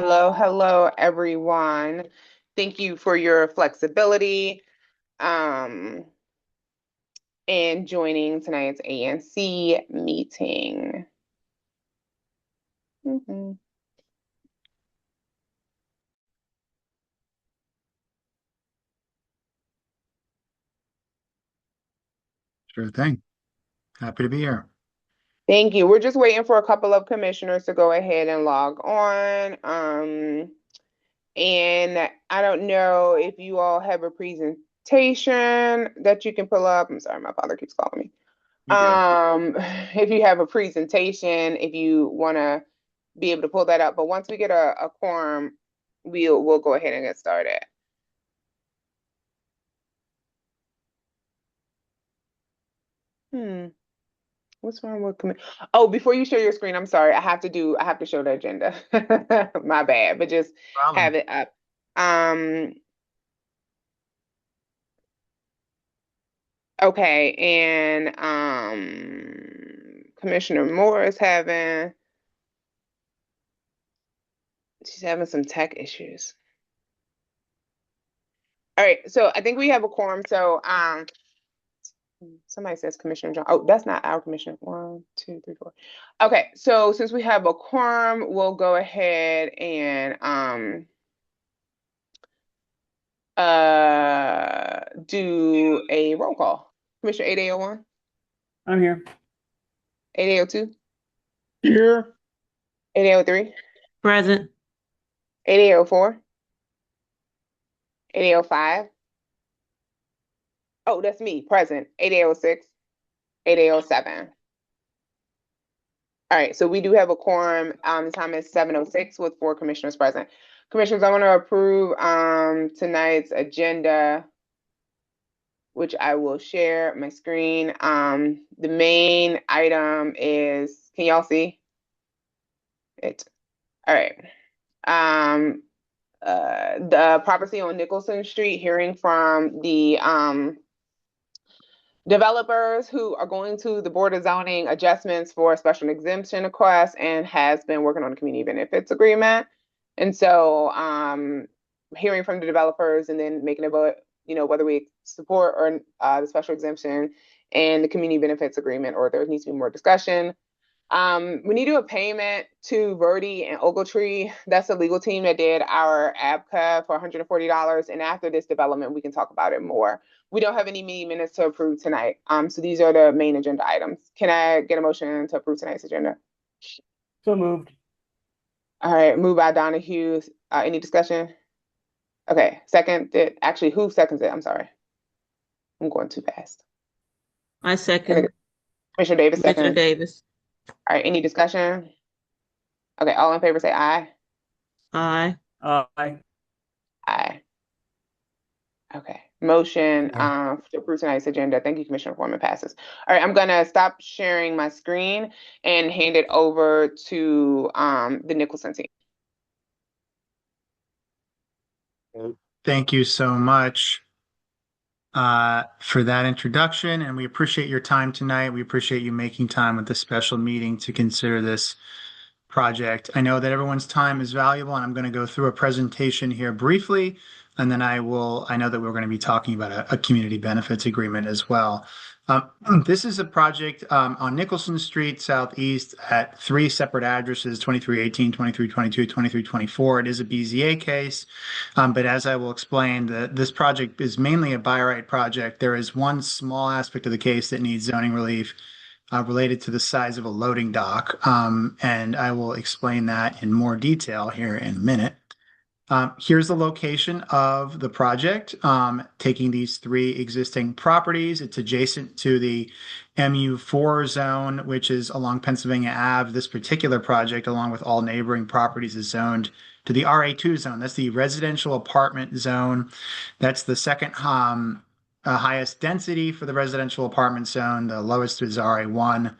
Hello, hello, everyone. Thank you for your flexibility um, and joining tonight's ANC meeting. Mhm. Sure thing. Happy to be here. Thank you. We're just waiting for a couple of commissioners to go ahead and log on. And I don't know if you all have a presentation that you can pull up. I'm sorry, my father keeps calling me. We do. If you have a presentation, if you want to be able to pull that up. But once we get a quorum, we'll go ahead and get started. Hmm. What's wrong with commit? Oh, before you share your screen, I'm sorry. I have to show the agenda. My bad, but just Problem. have it up. Um, okay, and Commissioner Moore is she's having some tech issues. All right, so I think we have a quorum. So somebody says Commissioner John. Oh, that's not our commissioner. One, two, three, four. Okay, so since we have a quorum, we'll go ahead and do a roll call. Commissioner 8801, I'm here. 8802, Here. 8803, Present. 8804, 8805. Oh, that's me, present. 8806, 8807. All right, so we do have a quorum. The time is 7:06 with 4 commissioners present. Commissioners, I want to approve tonight's agenda, which I will share my screen. The main item is, can y'all see it? All right. The property on Nicholson Street, hearing from the developers who are going to the Board of Zoning adjustments for a special exemption request and has been working on a community benefits agreement. And so hearing from the developers and then making a vote, whether we support or the special exemption and the community benefits agreement, or there needs to be more discussion. We need to do a payment to Verdi and Ogletree. That's the legal team that did our ABCA for $140. And after this development, we can talk about it more. We don't have any meeting minutes to approve tonight. So these are the main agenda items. Can I get a motion to approve tonight's agenda? So moved. All right, moved by Donohue. Any discussion? Okay, second. Actually, who seconds it? I'm sorry. I'm going too fast. I second. Commissioner Davis, Commissioner second. Davis. All right, any discussion? Okay, all in favor say aye. Aye. Aye. Aye. Okay. Motion to approve tonight's agenda. Thank you, Commissioner Foreman. Passes. All right, I'm gonna stop sharing my screen and hand it over to the Nicholson team. Thank you so much for that introduction, and we appreciate your time tonight. We appreciate you making time with the special meeting to consider this project. I know that everyone's time is valuable, and I'm going to go through a presentation here briefly, and then I know that we're going to be talking about a community benefits agreement as well. This is a project on Nicholson Street Southeast at 3 separate addresses, 2318, 2322, 2324. It is a BZA case, but as I will explain, this project is mainly a by right project. There is one small aspect of the case that needs zoning relief related to the size of a loading dock, and I will explain that in more detail here in a minute. Here's the location of the project, taking these 3 existing properties. It's adjacent to the MU4 zone, which is along Pennsylvania Ave. This particular project, along with all neighboring properties, is zoned to the RA2 zone. That's the residential apartment zone. That's the second highest density for the residential apartment zone. The lowest is RA1.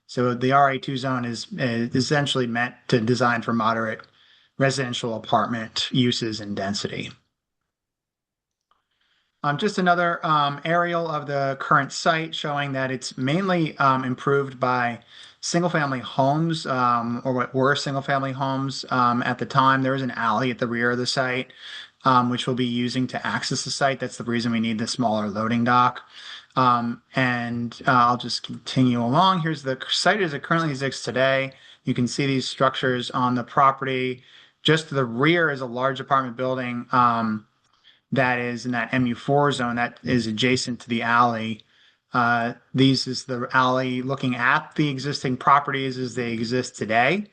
So the RA2 zone is essentially meant to design for moderate residential apartment uses and density. Just another aerial of the current site showing that it's mainly improved by single-family homes, or what were single-family homes at the time. There is an alley at the rear of the site, which we'll be using to access the site. That's the reason we need the smaller loading dock. I'll just continue along. Here's the site as it currently exists today. You can see these structures on the property. Just to the rear is a large apartment building that is in that MU4 zone that is adjacent to the alley. These is the alley looking at the existing properties as they exist today.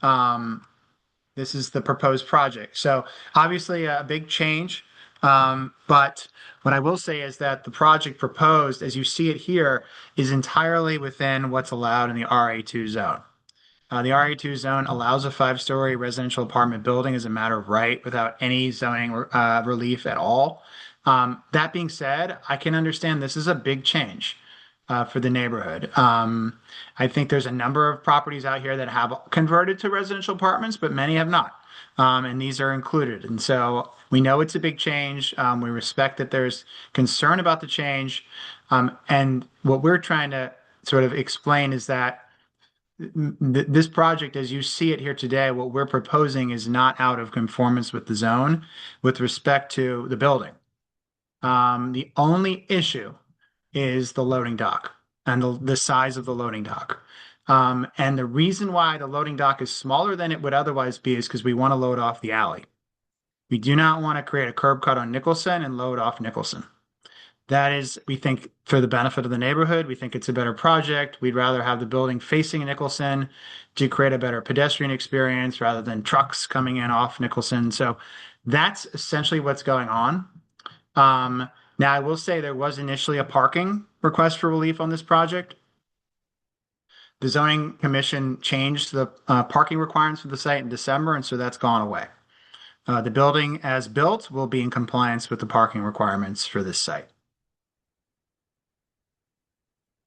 This is the proposed project. So obviously a big change. But what I will say is that the project proposed, as you see it here, is entirely within what's allowed in the RA2 zone. The RA2 zone allows a 5-story residential apartment building as a matter of right without any zoning relief at all. That being said, I can understand this is a big change for the neighborhood. I think there's a number of properties out here that have converted to residential apartments, but many have not. And these are included. And so we know it's a big change. We respect that there's concern about the change. And what we're trying to sort of explain is that this project, as you see it here today, what we're proposing is not out of conformance with the zone with respect to the building. The only issue is the loading dock and the size of the loading dock. And the reason why the loading dock is smaller than it would otherwise be is because we want to load off the alley. We do not want to create a curb cut on Nicholson and load off Nicholson. That is, we think, for the benefit of the neighborhood. We think it's a better project. We'd rather have the building facing Nicholson to create a better pedestrian experience rather than trucks coming in off Nicholson. So that's essentially what's going on. Now, I will say there was initially a parking request for relief on this project. The zoning commission changed the parking requirements for the site in December, and so that's gone away. The building as built will be in compliance with the parking requirements for this site.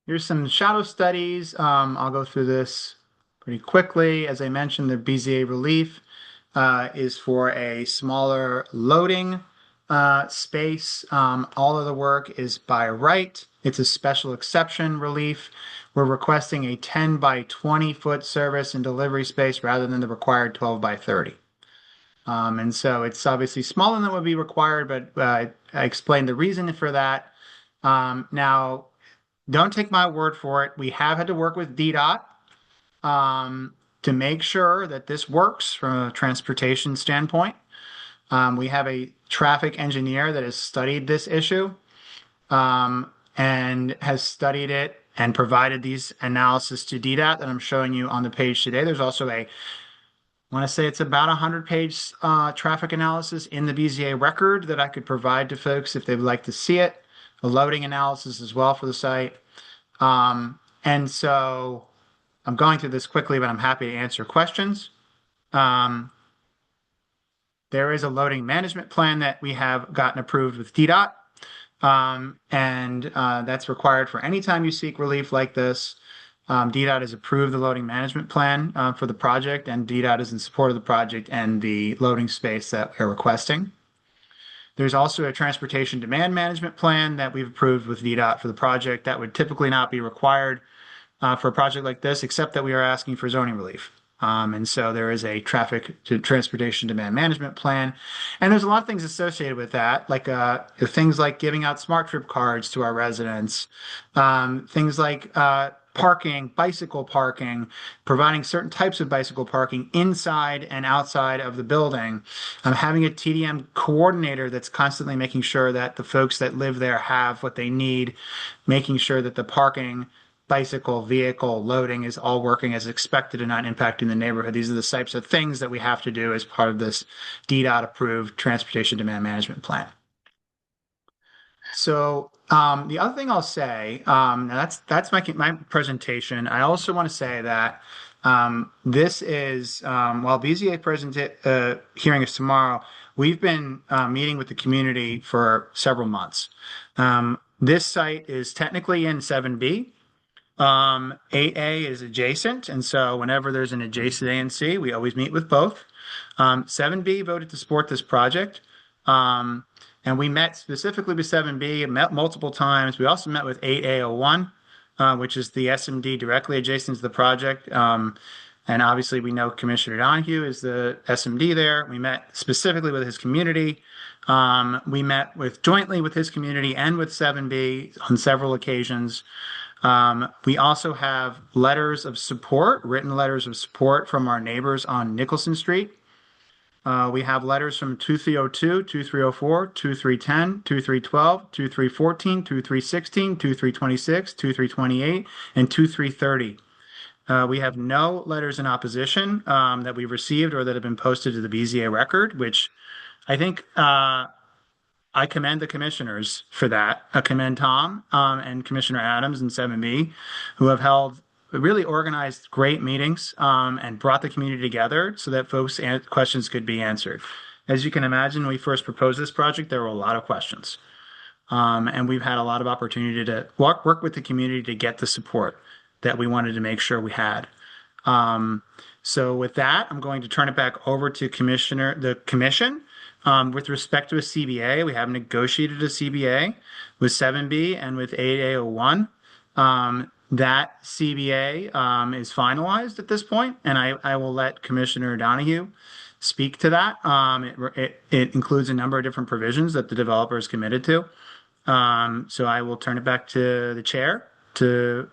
Here's some shadow studies. I'll go through this pretty quickly. As I mentioned, the BZA relief is for a smaller loading space. All of the work is by right. It's a special exception relief. We're requesting a 10 by 20 foot service and delivery space rather than the required 12 by 30. And so it's obviously smaller than would be required, but I explained the reason for that. Now, don't take my word for it. We have had to work with DDOT to make sure that this works from a transportation standpoint. We have a traffic engineer that has studied this issue and has studied it and provided these analysis to DDOT that I'm showing you on the page today. There's also I want to say it's about 100-page traffic analysis in the BZA record that I could provide to folks if they'd like to see it. A loading analysis as well for the site. And so I'm going through this quickly, but I'm happy to answer questions. There is a loading management plan that we have gotten approved with DDOT. And that's required for any time you seek relief like this. DDOT has approved the loading management plan for the project, and DDOT is in support of the project and the loading space that we're requesting. There's also a transportation demand management plan that we've approved with DDOT for the project that would typically not be required for a project like this, except that we are asking for zoning relief. And so there is a transportation demand management plan. And there's a lot of things associated with that, like things like giving out smart trip cards to our residents, things like parking, bicycle parking, providing certain types of bicycle parking inside and outside of the building, having a TDM coordinator that's constantly making sure that the folks that live there have what they need, making sure that the parking, bicycle, vehicle, loading is all working as expected and not impacting the neighborhood. These are the types of things that we have to do as part of this DDOT approved transportation demand management plan. So the other thing I'll say, now that's my presentation. I also want to say that this is, while BZA hearing is tomorrow, we've been meeting with the community for several months. This site is technically in 7B. 8A is adjacent, and so whenever there's an adjacent ANC, we always meet with both. 7B voted to support this project. And we met specifically with 7B, met multiple times. We also met with 8A01, which is the SMD directly adjacent to the project. And obviously, we know Commissioner Donohue is the SMD there. We met specifically with his community. We met jointly with his community and with 7B on several occasions. We also have letters of support, written letters of support from our neighbors on Nicholson Street. We have letters from 2302, 2304, 2310, 2312, 2314, 2316, 2326, 2328, and 2330. We have no letters in opposition that we've received or that have been posted to the BZA record, which I think I commend the commissioners for that. I commend Tom and Commissioner Adams and 7B, who have held really organized great meetings and brought the community together so that folks' questions could be answered. As you can imagine, when we first proposed this project, there were a lot of questions. And we've had a lot of opportunity to work with the community to get the support that we wanted to make sure we had. So with that, I'm going to turn it back over to the commission. With respect to a CBA, we have negotiated a CBA with 7B and with 8A01. That CBA is finalized at this point, and I will let Commissioner Donohue speak to that. It includes a number of different provisions that the developer is committed to. So I will turn it back to the chair to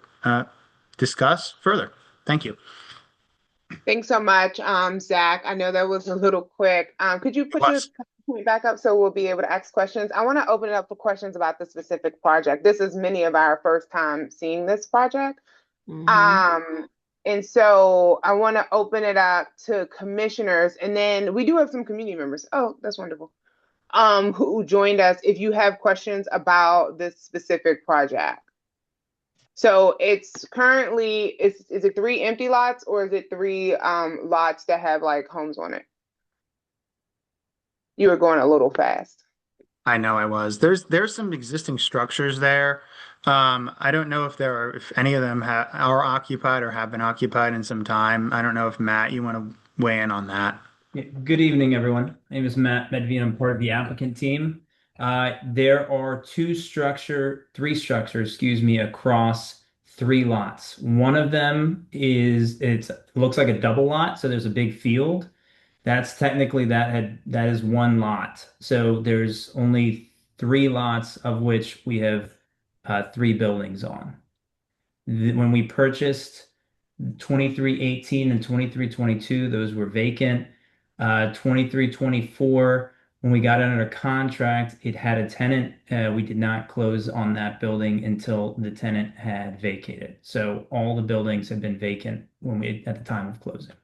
discuss further. Thank you. Thanks so much, Zach. I know that was a little quick. Could you put your point back up so we'll be able to ask questions? I want to open it up for questions about the specific project. This is many of our first time seeing this project. And so I want to open it up to commissioners, and then we do have some community members. Oh, that's wonderful. Who joined us if you have questions about this specific project. So it's currently, is it 3 empty lots or is it 3 lots that have like homes on it? You were going a little fast. I know I was. There's some existing structures there. I don't know if any of them are occupied or have been occupied in some time. I don't know if Matt, you want to weigh in on that. Yeah, good evening, everyone. My name is Matt Medvene. I'm part of the applicant team. There are three structures, across 3 lots. One of them it looks like a double lot, so there's a big field. That's technically that is 1 lot. So there's only 3 lots of which we have 3 buildings on. When we purchased 2318 and 2322, those were vacant. 2324, when we got it under contract, it had a tenant. We did not close on that building until the tenant had vacated. So all the buildings have been vacant at the time of closing.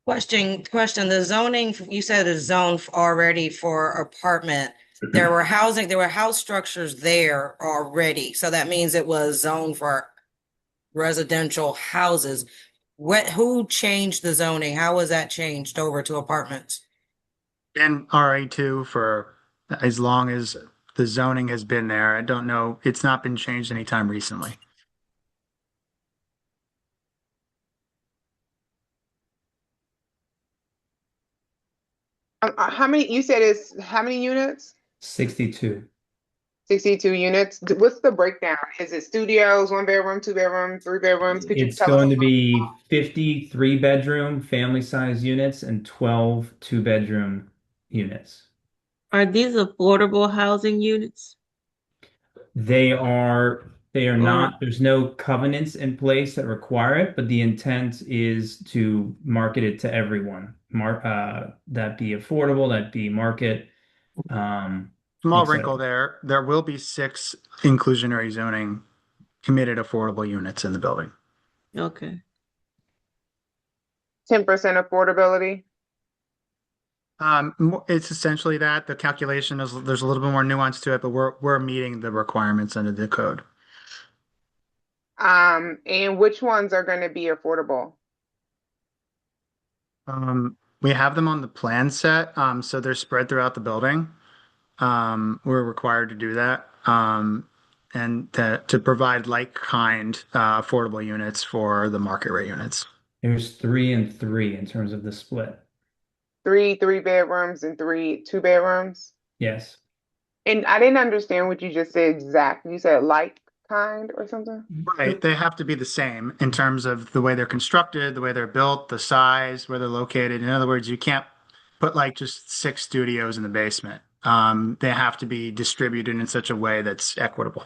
Question. The zoning, you said is zoned already for apartment. There were house structures there already. So that means it was zoned for residential houses. Who changed the zoning? How was that changed over to apartments? Been RA2 for as long as the zoning has been there. I don't know. It's not been changed anytime recently. How many, you said it's how many units? 62. 62 units. What's the breakdown? Is it studios, 1 bedroom, 2 bedroom, 3 bedrooms? Could you It's tell going us? to be 53 bedroom family size units and 12 2-bedroom units. Are these affordable housing units? They are not, there's no covenants in place that require it, but the intent is to market it to everyone. That be affordable, that be market. Small wrinkle there. There will be 6 inclusionary zoning committed affordable units in the building. Okay. 10% affordability. It's essentially that. The calculation is there's a little bit more nuance to it, but we're meeting the requirements under the code. And which ones are going to be affordable? We have them on the plan set, so they're spread throughout the building. We're required to do that, and to provide like kind affordable units for the market rate units. There's 3 and 3 in terms of the split. 3 3 bedrooms and 3 2 bedrooms. Yes. And I didn't understand what you just said exactly. You said like kind or something? Right. They have to be the same in terms of the way they're constructed, the way they're built, the size, where they're located. In other words, you can't put like just 6 studios in the basement. They have to be distributed in such a way that's equitable.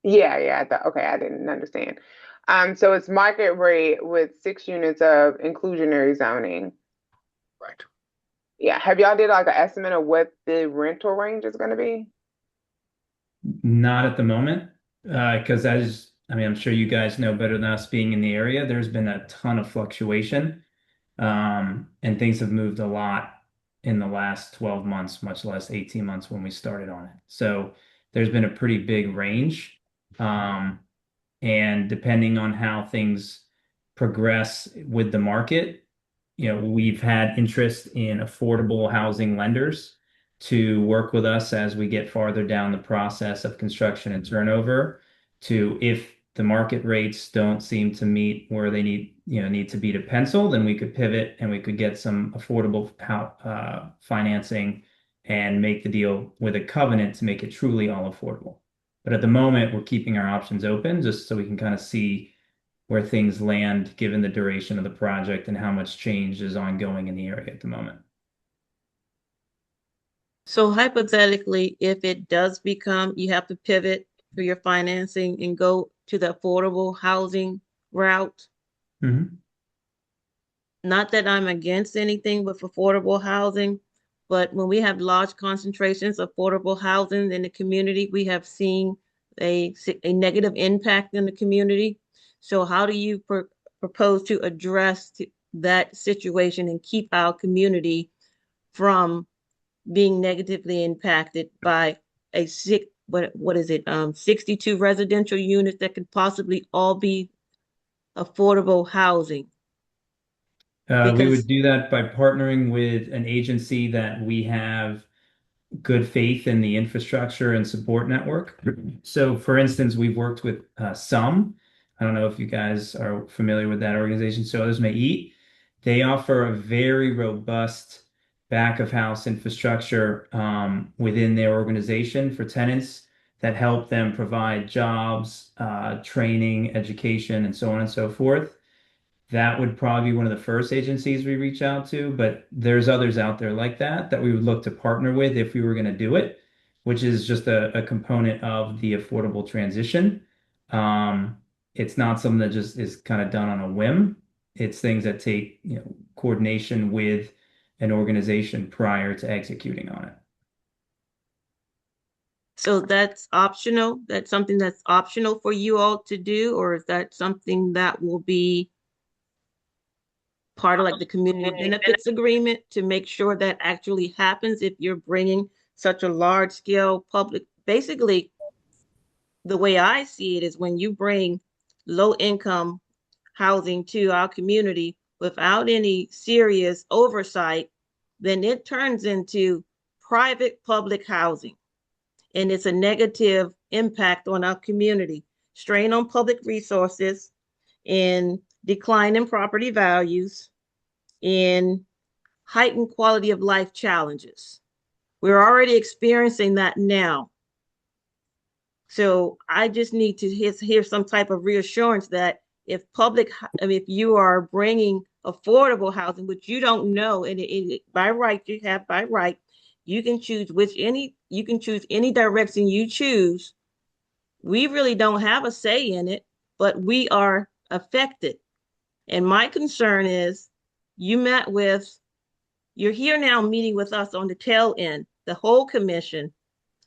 Yeah, yeah. Okay, I didn't understand. So it's market rate with 6 units of inclusionary zoning. Right. Yeah. Have y'all did like an estimate of what the rental range is going to be? Not at the moment, because I'm sure you guys know better than us being in the area. There's been a ton of fluctuation, and things have moved a lot in the last 12 months, much less 18 months when we started on it. So there's been a pretty big range. And depending on how things progress with the market, we've had interest in affordable housing lenders to work with us as we get farther down the process of construction and turnover to, if the market rates don't seem to meet where they need to be to pencil, then we could pivot and we could get some affordable financing and make the deal with a covenant to make it truly all affordable. But at the moment, we're keeping our options open just so we can kind of see where things land given the duration of the project and how much change is ongoing in the area at the moment. So hypothetically, if it does become, you have to pivot for your financing and go to the affordable housing route. Mm-hmm. Not that I'm against anything with affordable housing, but when we have large concentrations of affordable housing in the community, we have seen a negative impact in the community. So how do you propose to address that situation and keep our community from being negatively impacted by a 62 residential units that could possibly all be affordable housing? We would do that by partnering with an agency that we have good faith in the infrastructure and support network. So, for instance, we've worked with Some. I don't know if you guys are familiar with that organization, So Others May Eat. They offer a very robust back of house infrastructure within their organization for tenants that help them provide jobs, training, education, and so on and so forth. That would probably be one of the first agencies we reach out to, but there's others out there like that we would look to partner with if we were going to do it, which is just a component of the affordable transition. It's not something that just is kind of done on a whim. It's things that take, coordination with an organization prior to executing on it. So that's optional? That's something that's optional for you all to do, or is that something that will be part of like the community benefits agreement to make sure that actually happens if you're bringing such a large scale public? Basically, the way I see it is when you bring low income housing to our community without any serious oversight, then it turns into private public housing. And it's a negative impact on our community, strain on public resources, and decline in property values, in heightened quality of life challenges. We're already experiencing that now. So I just need to hear some type of reassurance that if you are bringing affordable housing, which you don't know, and by right, you can choose any direction you choose. We really don't have a say in it, but we are affected. And my concern is you're here now meeting with us on the tail end, the whole commission,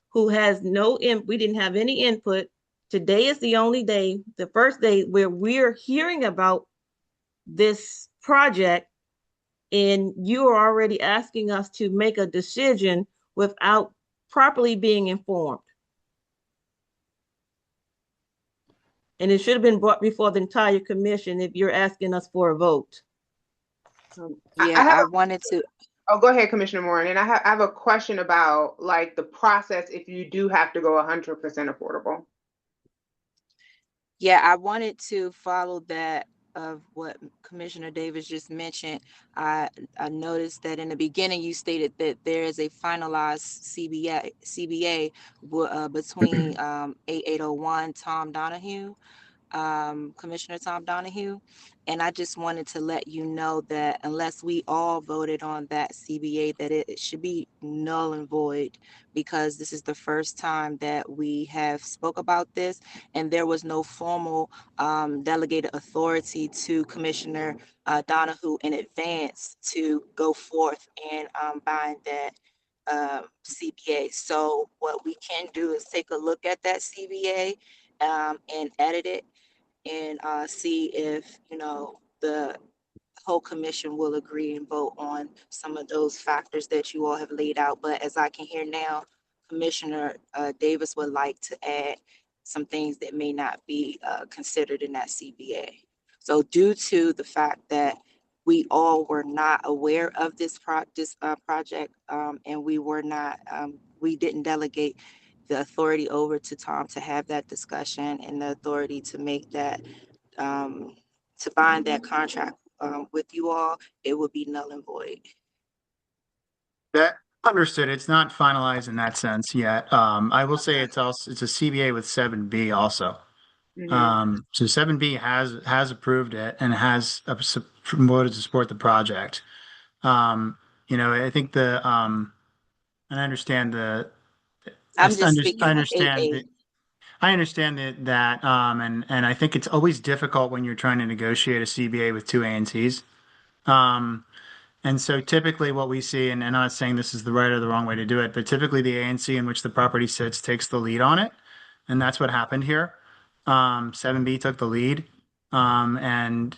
who has we didn't have any input. Today is the only day, the first day where we're hearing about this project, and you are already asking us to make a decision without properly being informed. And it should have been brought before the entire commission if you're asking us for a vote. I wanted to. Oh, go ahead, Commissioner Moore. And I have a question about like the process if you do have to go 100% affordable. Yeah, I wanted to follow that of what Commissioner Davis just mentioned, I noticed that in the beginning you stated that there is a finalized CBA between 8801 Tom Donohue, Commissioner Tom Donohue. And I just wanted to let you know that unless we all voted on that CBA, that it should be null and void, because this is the first time that we have spoke about this, and there was no formal delegated authority to Commissioner Donohue in advance to go forth and bind that CBA. So what we can do is take a look at that CBA and edit it, and see if, the whole commission will agree and vote on some of those factors that you all have laid out. But as I can hear now, Commissioner Davis would like to add some things that may not be considered in that CBA. So due to the fact that we all were not aware of this project, and we didn't delegate the authority over to Tom to have that discussion and the authority to make that, to bind that contract with you all, it would be null and void. That understood. It's not finalized in that sense yet. I will say it's a CBA with 7B also. So 7B has approved it and has voted to support the project. I think and I understand I'm just speaking I on understand 8A. that. I understand that, and I think it's always difficult when you're trying to negotiate a CBA with two ANCs. And so typically what we see, and I'm not saying this is the right or the wrong way to do it, but typically the ANC in which the property sits takes the lead on it. And that's what happened here. 7B took the lead, and,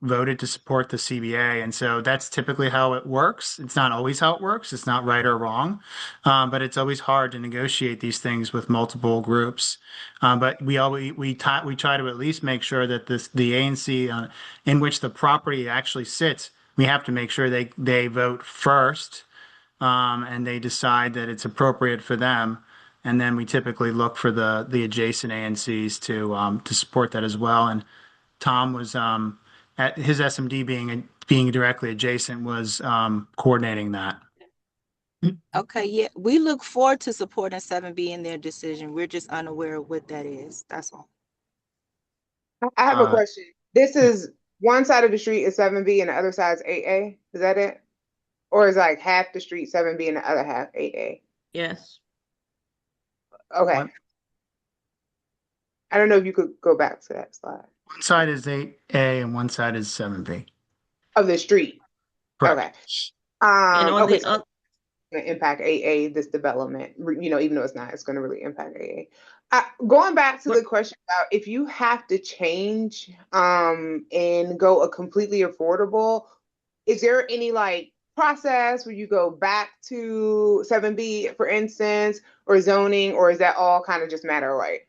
voted to support the CBA. And so that's typically how it works. It's not always how it works. It's not right or wrong. But it's always hard to negotiate these things with multiple groups. But we try to at least make sure that the ANC in which the property actually sits, we have to make sure they vote first, and they decide that it's appropriate for them. And then we typically look for the adjacent ANCs to support that as well. And Tom was at his SMD being directly adjacent was coordinating that. Okay, yeah, we look forward to supporting 7B in their decision. We're just unaware of what that is. That's all. I have a question. This is one side of the street is 7B and the other side is 8A. Is that it? Or is like half the street 7B and the other half 8A? Yes. Okay. What? I don't know if you could go back to that slide. One side is 8A and one side is 7B. Of the street. Correct. Okay. And on Okay, the so it's going to impact 8A, this development, even though it's not, it's going to really impact 8A. Going back to the question about if you have to change and go a completely affordable, is there any process where you go back to 7B, for instance, or zoning, or is that all kind of just matter of right?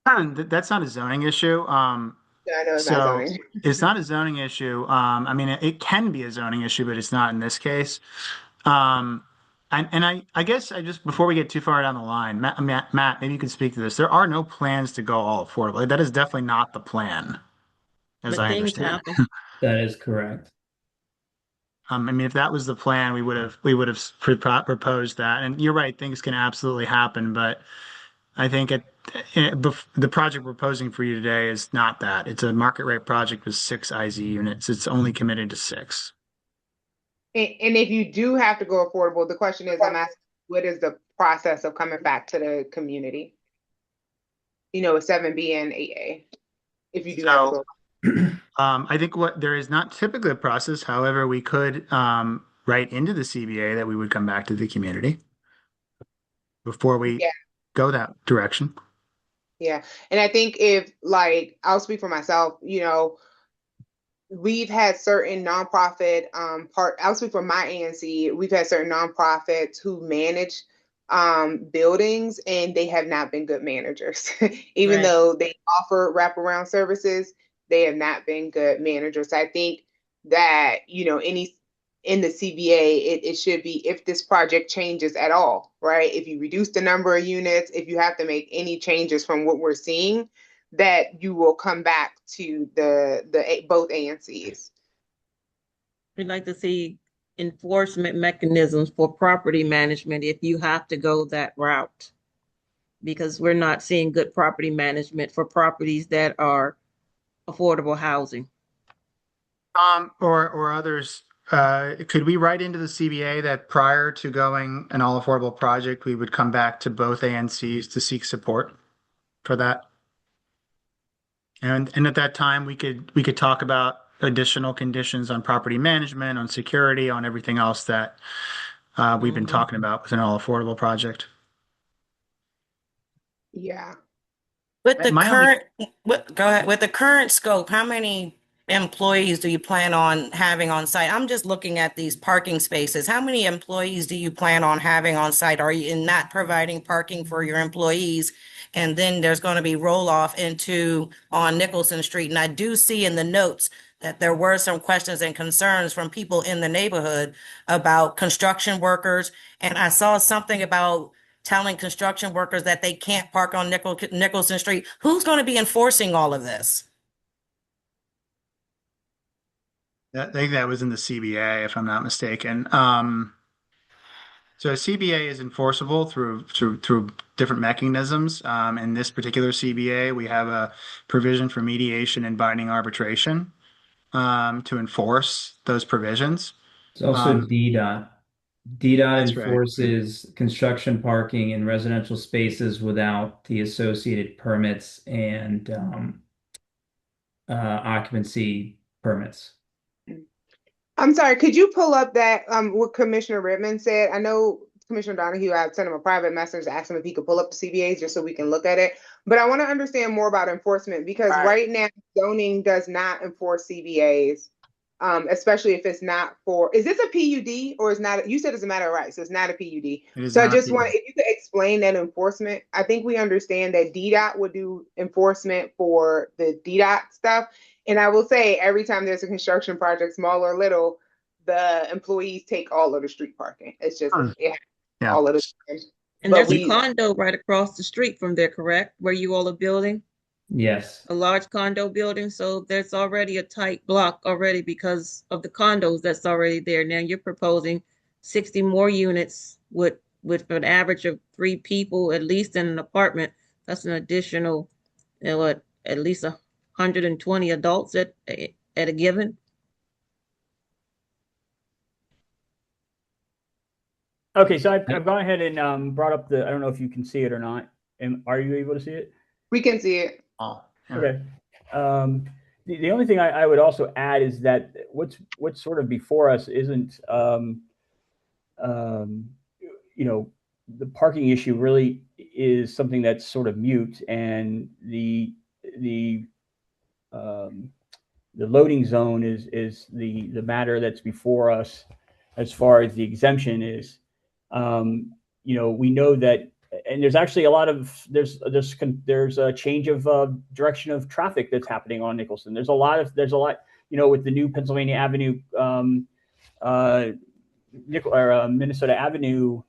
That's not a zoning issue. Yeah, I know it's not zoning. It's not a zoning issue. I mean, it can be a zoning issue, but it's not in this case. And I guess before we get too far down the line, Matt, maybe you could speak to this. There are no plans to go all affordable. That is definitely not the plan, as but I things understand. happen. That is correct. I mean, if that was the plan, we would have proposed that. And you're right, things can absolutely happen, but I think the project we're proposing for you today is not that. It's a market rate project with 6 IZ units. It's only committed to 6. And if you do have to go affordable, the question is, I'm asking, what is the process of coming back to the community? With 7B and 8A, if you do have to go. I think there is not typically a process. However, we could write into the CBA that we would come back to the community before we go that direction. Yeah. And I think if I'll speak for myself, we've had certain nonprofit I'll speak for my ANC, we've had certain nonprofits who manage buildings, and they have not been good managers. Even though they offer wraparound services, they have not been good managers. So I think that, in the CBA, it should be if this project changes at all, right? If you reduce the number of units, if you have to make any changes from what we're seeing, that you will come back to both ANCs. We'd like to see enforcement mechanisms for property management if you have to go that route, because we're not seeing good property management for properties that are affordable housing. Or others, could we write into the CBA that prior to going an all affordable project, we would come back to both ANCs to seek support for that? And at that time, we could talk about additional conditions on property management, on security, on everything else that we've been talking about with an all affordable project. Yeah. With the My current, go ahead. With the current scope, how many employees do you plan on having on site? I'm just looking at these parking spaces. How many employees do you plan on having on site? Are you not providing parking for your employees? And then there's going to be roll off on Nicholson Street. And I do see in the notes that there were some questions and concerns from people in the neighborhood about construction workers. And I saw something about telling construction workers that they can't park on Nicholson Street. Who's going to be enforcing all of this? I think that was in the CBA, if I'm not mistaken. So a CBA is enforceable through different mechanisms. In this particular CBA, we have a provision for mediation and binding arbitration to enforce those provisions. It's also DDOT. DDOT That's right. enforces construction parking in residential spaces without the associated permits and occupancy permits. I'm sorry, could you pull up that what Commissioner Redmond said? I know Commissioner Donohue, I sent him a private message to ask him if he could pull up the CBAs just so we can look at it. But I want to understand more about enforcement, because right now zoning does not enforce CBAs, especially if it's not for, is this a PUD or is not? You said it's a matter of right, so it's not a PUD. So I just want, if you could explain that enforcement. I think we understand that DDOT would do enforcement for the DDOT stuff. And I will say, every time there's a construction project, small or little, the employees take all of the street parking. It's just all of the time. And there's a condo right across the street from there, correct? Where you all are building? Yes. A large condo building. So there's already a tight block already because of the condos that's already there. Now you're proposing 60 more units with an average of 3 people, at least in an apartment. That's an additional, at least 120 adults at a given. Okay, so I've gone ahead and brought up I don't know if you can see it or not. Are you able to see it? We can see it. Oh, yeah. Okay. The only thing I would also add is that what's sort of before us isn't, the parking issue really is something that's sort of mute, and the loading zone is the matter that's before us as far as the exemption is. We know that, and there's actually there's a change of direction of traffic that's happening on Nicholson. There's a lot, with the new Pennsylvania Avenue, Minnesota Avenue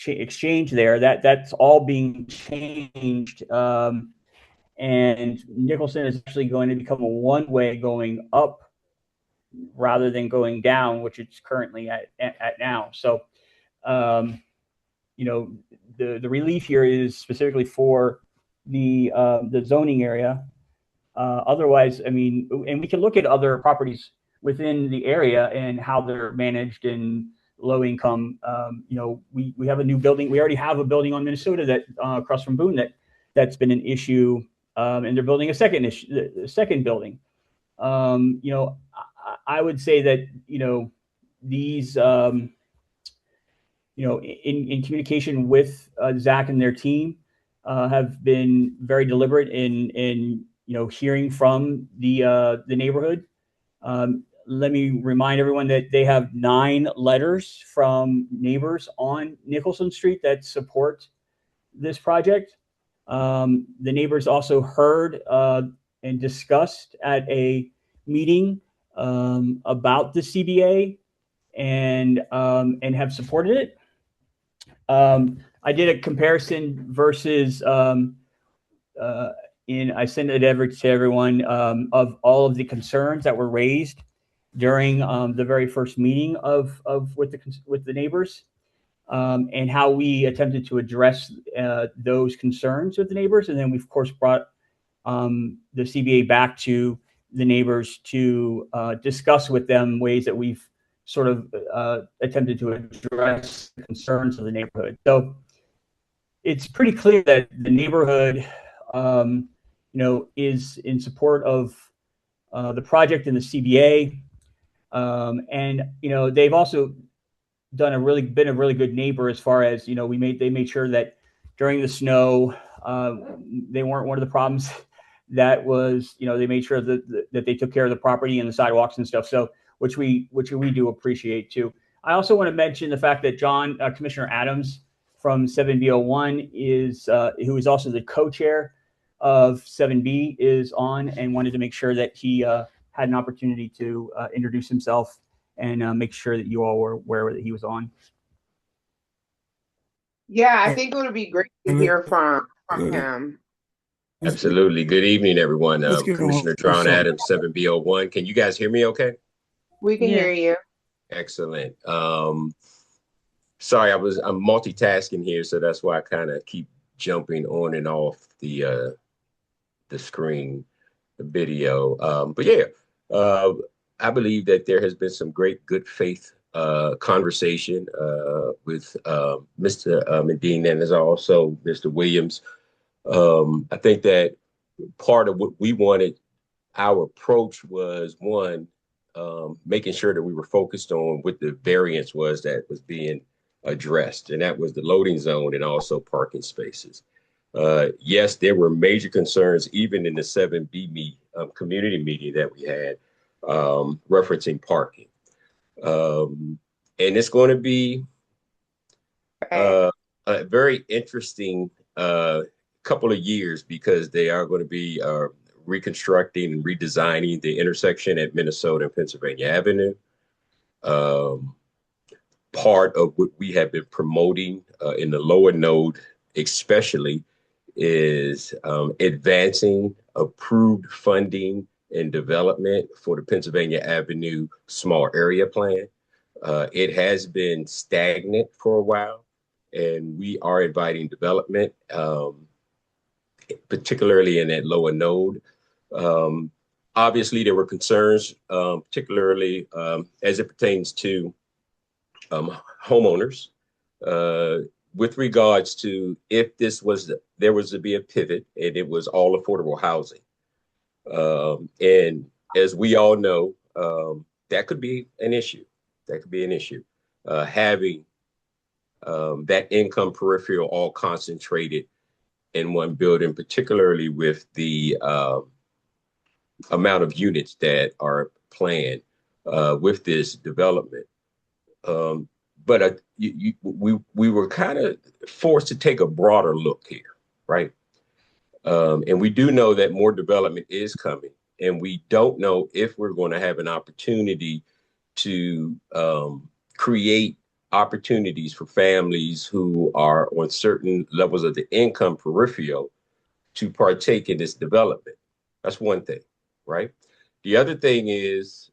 exchange there. That's all being changed, and Nicholson is actually going to become a one-way going up rather than going down, which it's currently at now. So, the relief here is specifically for the zoning area. Otherwise, and we can look at other properties within the area and how they're managed in low income. We have a new building. We already have a building on Minnesota that across from Boone that's been an issue, and they're building a second building. I would say that, these, in communication with Zach and their team, have been very deliberate in hearing from the neighborhood. Let me remind everyone that they have 9 letters from neighbors on Nicholson Street that support this project. The neighbors also heard and discussed at a meeting about the CBA and have supported it. I did a comparison versus I sent it over to everyone of all of the concerns that were raised during the very first meeting with the neighbors, and how we attempted to address those concerns with the neighbors. And then we of course brought the CBA back to the neighbors to discuss with them ways that we've sort of attempted to address the concerns of the neighborhood. So it's pretty clear that the neighborhood, is in support of the project and the CBA. And they've also been a really good neighbor as far as they made sure that during the snow they weren't one of the problems. That was they made sure that they took care of the property and the sidewalks and stuff. So which we do appreciate too. I also want to mention the fact that Commissioner Adams from 7B01 who is also the co-chair of 7B is on, and wanted to make sure that he had an opportunity to introduce himself and make sure that you all were aware that he was on. Yeah, I think it would be great to hear from him. Absolutely. Good evening, everyone. Commissioner John Adams, 7B01. Can you guys hear me okay? We can hear you. Excellent. Sorry, I'm multitasking here, so that's why I kind of keep jumping on and off the screen, the video. But yeah, I believe that there has been some great good faith conversation with Mr. Medvene and as also Mr. Williams. I think that part of what we wanted, our approach was one, making sure that we were focused on what the variance was that was being addressed, and that was the loading zone and also parking spaces. Yes, there were major concerns even in the 7B community meeting that we had referencing parking. And it's going to be a very interesting couple of years, because they are going to be reconstructing and redesigning the intersection at Minnesota and Pennsylvania Avenue. Part of what we have been promoting in the lower node especially is advancing approved funding and development for the Pennsylvania Avenue small area plan. It has been stagnant for a while, and we are inviting development, particularly in that lower node. Obviously, there were concerns, particularly as it pertains to homeowners, with regards to if there was to be a pivot and it was all affordable housing. And as we all know, that could be an issue. Having that income peripheral all concentrated in one building, particularly with the amount of units that are planned with this development. But we were kind of forced to take a broader look here, right? And we do know that more development is coming, and we don't know if we're going to have an opportunity to create opportunities for families who are on certain levels of the income peripheral to partake in this development. That's one thing, right? The other thing is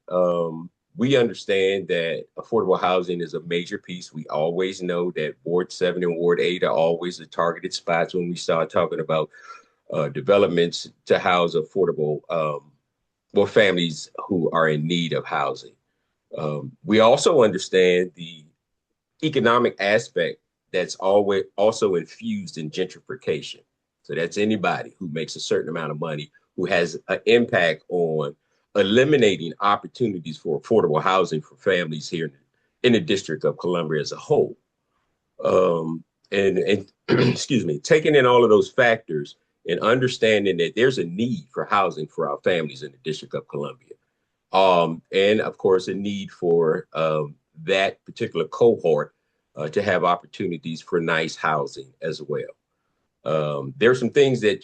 we understand that affordable housing is a major piece. We always know that Ward 7 and Ward 8 are always the targeted spots when we start talking about developments to house affordable, families who are in need of housing. We also understand the economic aspect that's always also infused in gentrification. So that's anybody who makes a certain amount of money who has an impact on eliminating opportunities for affordable housing for families here in the District of Columbia as a whole. And excuse me, taking in all of those factors and understanding that there's a need for housing for our families in the District of Columbia. And of course, a need for that particular cohort to have opportunities for nice housing as well. There's some things that,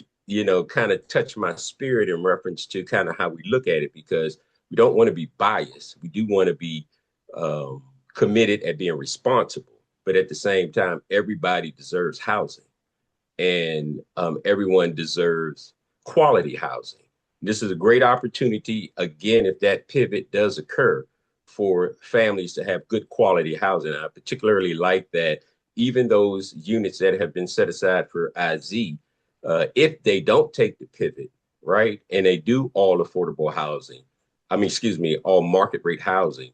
kind of touch my spirit in reference to kind of how we look at it, because we don't want to be biased. We do want to be committed at being responsible. but at the same time, everybody deserves housing, and everyone deserves quality housing. This is a great opportunity, again, if that pivot does occur, for families to have good quality housing. I particularly like that even those units that have been set aside for IZ, if they don't take the pivot, right, and they do all affordable housing, all market rate housing,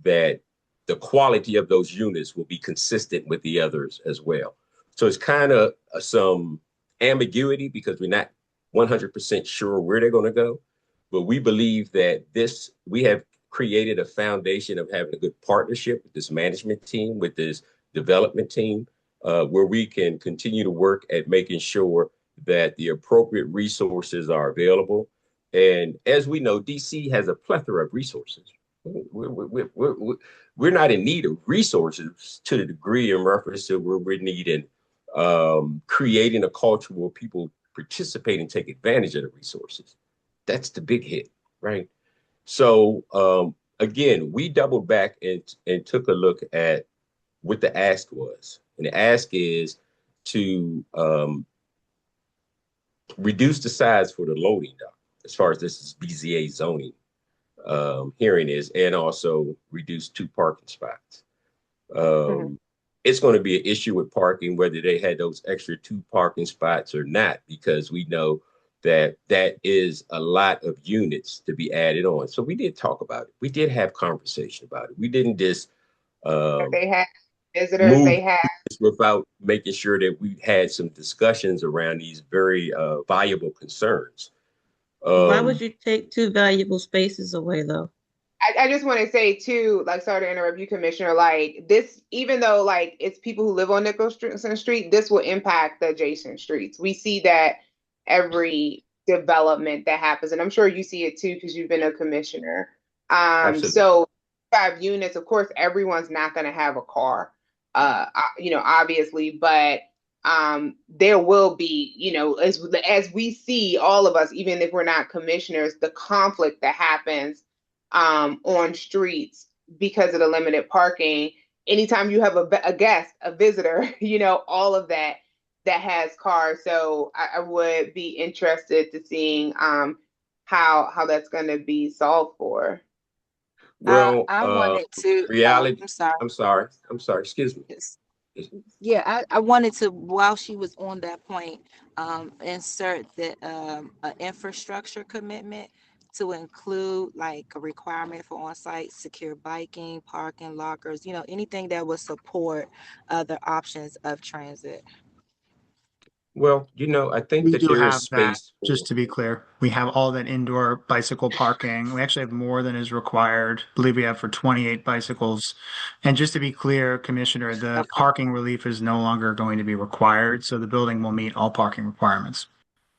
that the quality of those units will be consistent with the others as well. So it's kind of some ambiguity because we're not 100% sure where they're going to go, but we believe that we have created a foundation of having a good partnership with this management team, with this development team, where we can continue to work at making sure that the appropriate resources are available. And as we know, DC has a plethora of resources. We're not in need of resources to the degree in reference to where we're needing creating a culture where people participate and take advantage of the resources. That's the big hit, right? So again, we doubled back and took a look at what the ask was. And the ask is to reduce the size for the loading dock, as far as this is BZA zoning hearing is, and also reduce 2 parking spots. It's going to be an issue with parking, whether they had those extra 2 parking spots or not, because we know that is a lot of units to be added on. So we did talk about it. We did have conversation about it. We didn't just they had visitors, they had without making sure that we had some discussions around these very valuable concerns. Why would you take 2 valuable spaces away, though? I just want to say too, like, sorry to interrupt you, Commissioner, like this, even though like it's people who live on Nicholson Street, this will impact the adjacent streets. We see that every development that happens, and I'm sure you see it too because you've been a commissioner. So 5 units, of course, everyone's not going to have a car, obviously, but there will be, as we see, all of us, even if we're not commissioners, the conflict that happens on streets because of the limited parking. Anytime you have a guest, a visitor, all of that has cars. So I would be interested to seeing how that's going to be solved for. Well, I wanted to reality. I'm sorry. I'm sorry. Excuse me. Yeah, I wanted to, while she was on that point, insert that an infrastructure commitment to include like a requirement for on-site secure biking, parking, lockers, anything that would support other options of transit. Well, I think We that do there have is that, space. just to be clear. We have all that indoor bicycle parking. We actually have more than is required. I believe we have for 28 bicycles. And just to be clear, Commissioner, the parking relief is no longer going to be required, so the building will meet all parking requirements.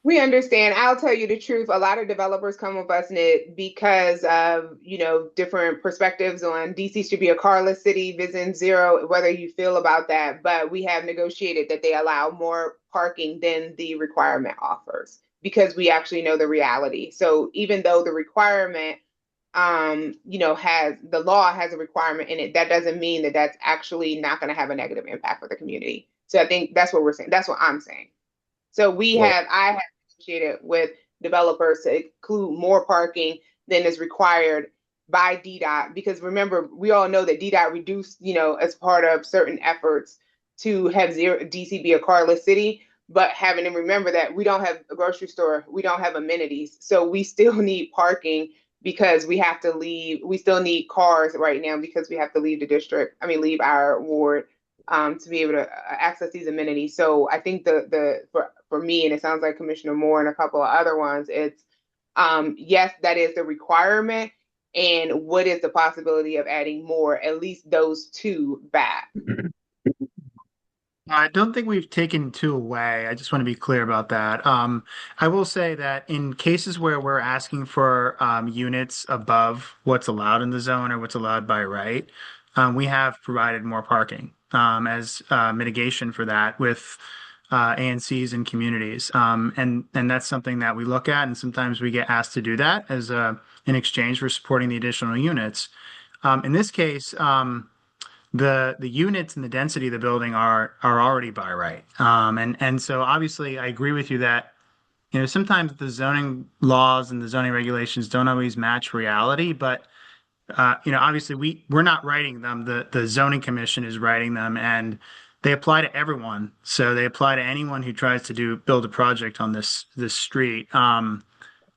We understand. I'll tell you the truth. A lot of developers come with us because of, different perspectives on DC should be a carless city, Vision Zero, whether you feel about that. But we have negotiated that they allow more parking than the requirement offers because we actually know the reality. So even though the requirement, the law has a requirement in it, that doesn't mean that that's actually not going to have a negative impact for the community. So I think that's what we're saying. That's what I'm saying. So I have negotiated with developers to include more parking than is required by DDOT, because remember, we all know that DDOT reduced, as part of certain efforts to have DC be a carless city, but having to remember that we don't have a grocery store, we don't have amenities. So we still need parking because we still need cars right now because we have to leave leave our ward to be able to access these amenities. So I think for me, and it sounds like Commissioner Moore and a couple of other ones, it's yes, that is the requirement. And what is the possibility of adding more, at least those 2 back? I don't think we've taken 2 away. I just want to be clear about that. I will say that in cases where we're asking for units above what's allowed in the zone or what's allowed by right, we have provided more parking as mitigation for that with ANCs and communities. And that's something that we look at, and sometimes we get asked to do that as in exchange for supporting the additional units. In this case, the units and the density of the building are already by right. And so obviously I agree with you that, you know, sometimes the zoning laws and the zoning regulations don't always match reality, but you know, obviously we're not writing them. The zoning commission is writing them, and they apply to everyone. So they apply to anyone who tries to build a project on this street. I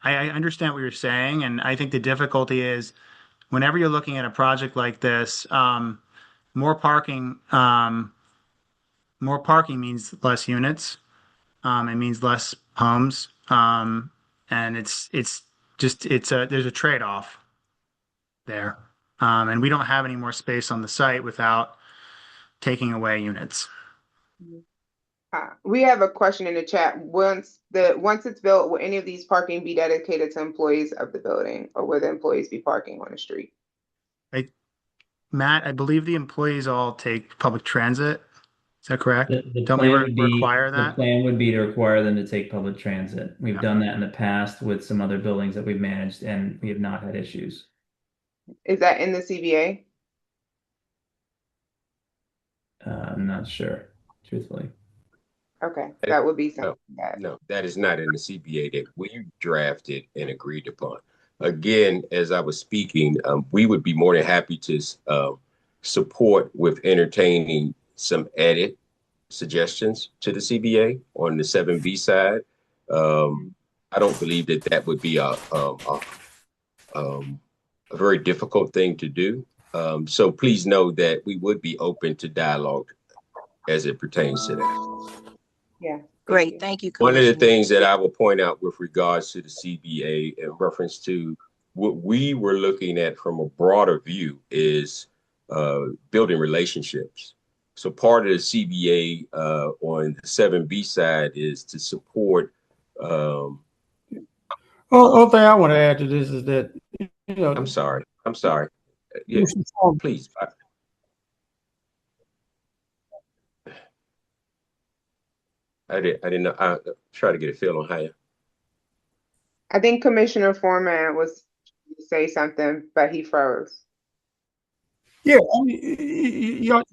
understand what you're saying, and I think the difficulty is whenever you're looking at a project like this, more parking means less units. It means less homes. And there's a trade-off there. And we don't have any more space on the site without taking away units. We have a question in the chat. Once it's built, will any of these parking be dedicated to employees of the building, or will the employees be parking on the street? Matt, I believe the employees all take public transit. Is that correct? Don't we require that? The plan would be to require them to take public transit. We've done that in the past with some other buildings that we've managed, and we have not had issues. Is that in the CBA? I'm not sure, truthfully. Okay, that would be something No, that is not in the CBA that we drafted and agreed upon. Again, as I was speaking, we would be more than happy to support with entertaining some edit suggestions to the CBA on the 7B side. I don't believe that would be a very difficult thing to do. So please know that we would be open to dialogue as it pertains to that. Yeah. Great. Thank you. One of the things that I will point out with regards to the CBA in reference to what we were looking at from a broader view is building relationships. So part of the CBA on the 7B side is to support. Only thing I want to add to this is that, you know. I'm sorry. Yeah, please. I didn't know. I try to get a feel on how. I think Commissioner Foreman was trying to say something, but he froze. Yeah, I mean, you all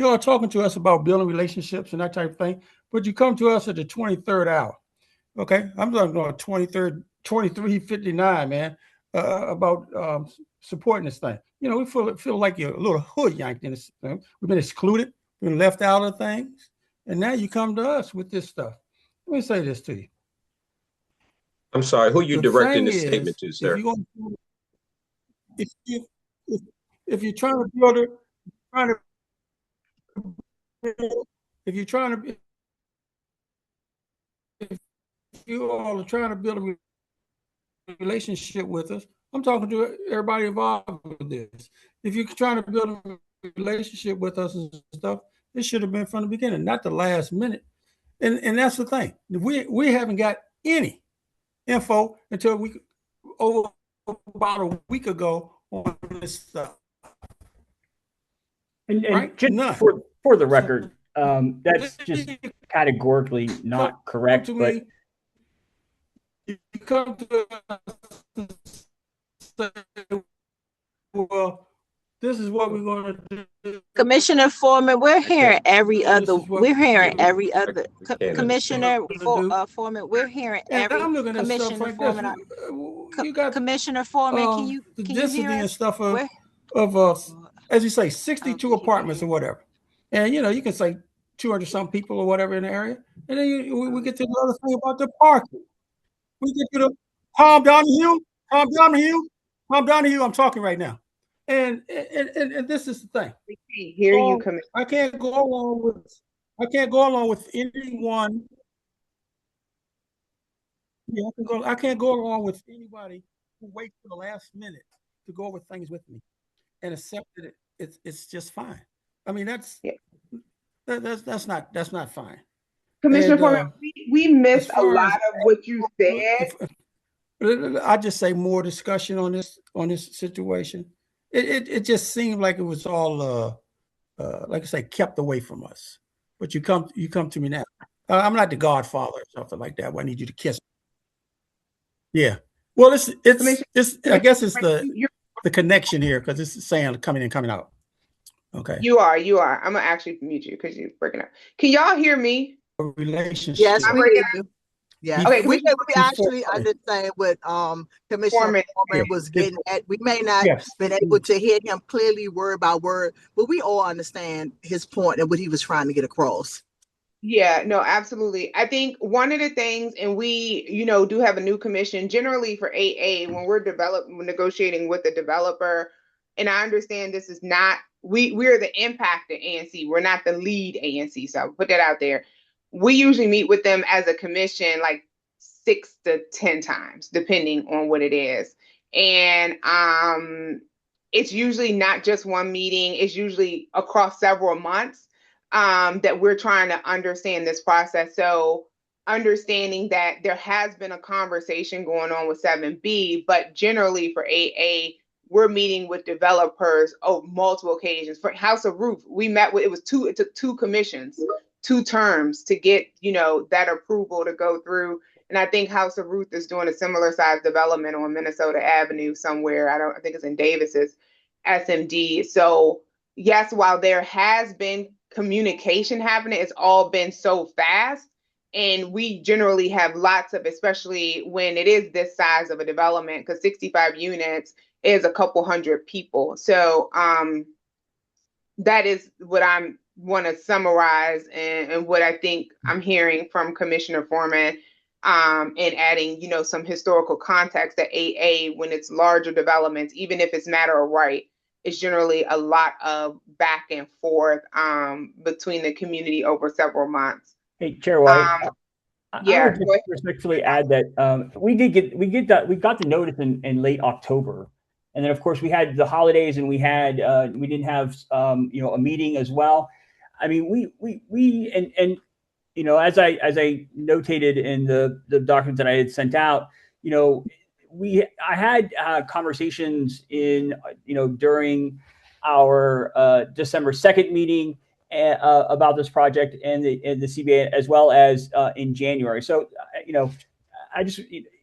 are talking to us about building relationships and that type of thing, but you come to us at the 23rd hour. Okay, I'm talking about 23:59, man, about supporting this thing. You know, we feel like you're a little hood yanked in this thing. We've been excluded, we've been left out of things, and now you come to us with this stuff. Let me say this to you. I'm sorry, who you directing this statement to, sir? If you're trying to build it, if you all are trying to build a relationship with us, I'm talking to everybody involved with this. If you're trying to build a relationship with us and stuff, it should have been from the beginning, not the last minute. And that's the thing. We haven't got any info until about a week ago on this stuff. And right? Just for the record, that's just categorically not correct. But you come to us and say, well, this is what we're going to do. Commissioner Foreman, we're hearing every other. Commissioner Foreman, we're hearing every. Commissioner Foreman, Commissioner Foreman, can you hear us? And stuff of as you say, 62 apartments or whatever, and you know you can say 200 some people or whatever in the area, and then we get to the other thing about the parking. We get to the Donohue. I'm talking right now. And this is the thing. We can't hear you. I can't go along with anyone. Yeah, I can't go along with anybody who waits for the last minute to go over things with me and accept that it's just fine. I mean that's not fine. Commissioner Foreman, we missed a lot of what you said. I just say more discussion on this situation. It just seemed like it was all like I say, kept away from us. But you come to me now. I'm not the Godfather or something like that. Where I need you to kiss me. Yeah. Well, it's I guess it's the the connection here because it's saying coming in, coming out. Okay. You are. I'm gonna actually mute you because you're breaking up. Can y'all hear me? Relationship. Yes, I'm we breaking hear you. Yeah, Okay, we Before- actually understand what Commissioner Foreman was getting at. We may not Yes. been able to hear him clearly word by word, but we all understand his point and what he was trying to get across. Yeah, no, absolutely. I think one of the things, and we, do have a new commission generally for AA when we're negotiating with the developer. And I understand this is not, we're the impacted ANC. We're not the lead ANC. So I'll put that out there. We usually meet with them as a commission like 6 to 10 times, depending on what it is. And it's usually not just one meeting. It's usually across several months. That we're trying to understand this process. So understanding that there has been a conversation going on with 7B, but generally for AA, we're meeting with developers on multiple occasions. For House of Roof, we met with, it took 2 commissions, 2 terms to get, that approval to go through. And I think House of Ruth is doing a similar size development on Minnesota Avenue somewhere. I think it's in Davis's SMD. So yes, while there has been communication happening, it's all been so fast. And we generally have lots of, especially when it is this size of a development, because 65 units is a couple hundred people. So that is what I want to summarize and what I think I'm hearing from Commissioner Foreman, and adding, some historical context that AA, when it's larger developments, even if it's matter of right, it's generally a lot of back and forth between the community over several months. Hey, Chair White. Yeah, I would just respectfully add that we got the notice in late October, and then of course we had the holidays, and we didn't have a meeting as well. I mean, as I notated in the document that I had sent out, I had conversations during our December 2nd meeting about this project and the CBA, as well as in January. So,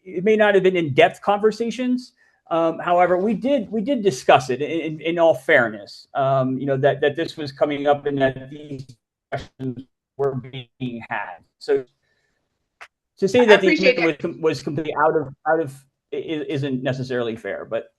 it may not have been in-depth conversations. However, we did discuss it in all fairness, that this was coming up and that these questions were being had. So to say that the commission was completely out of isn't necessarily fair, but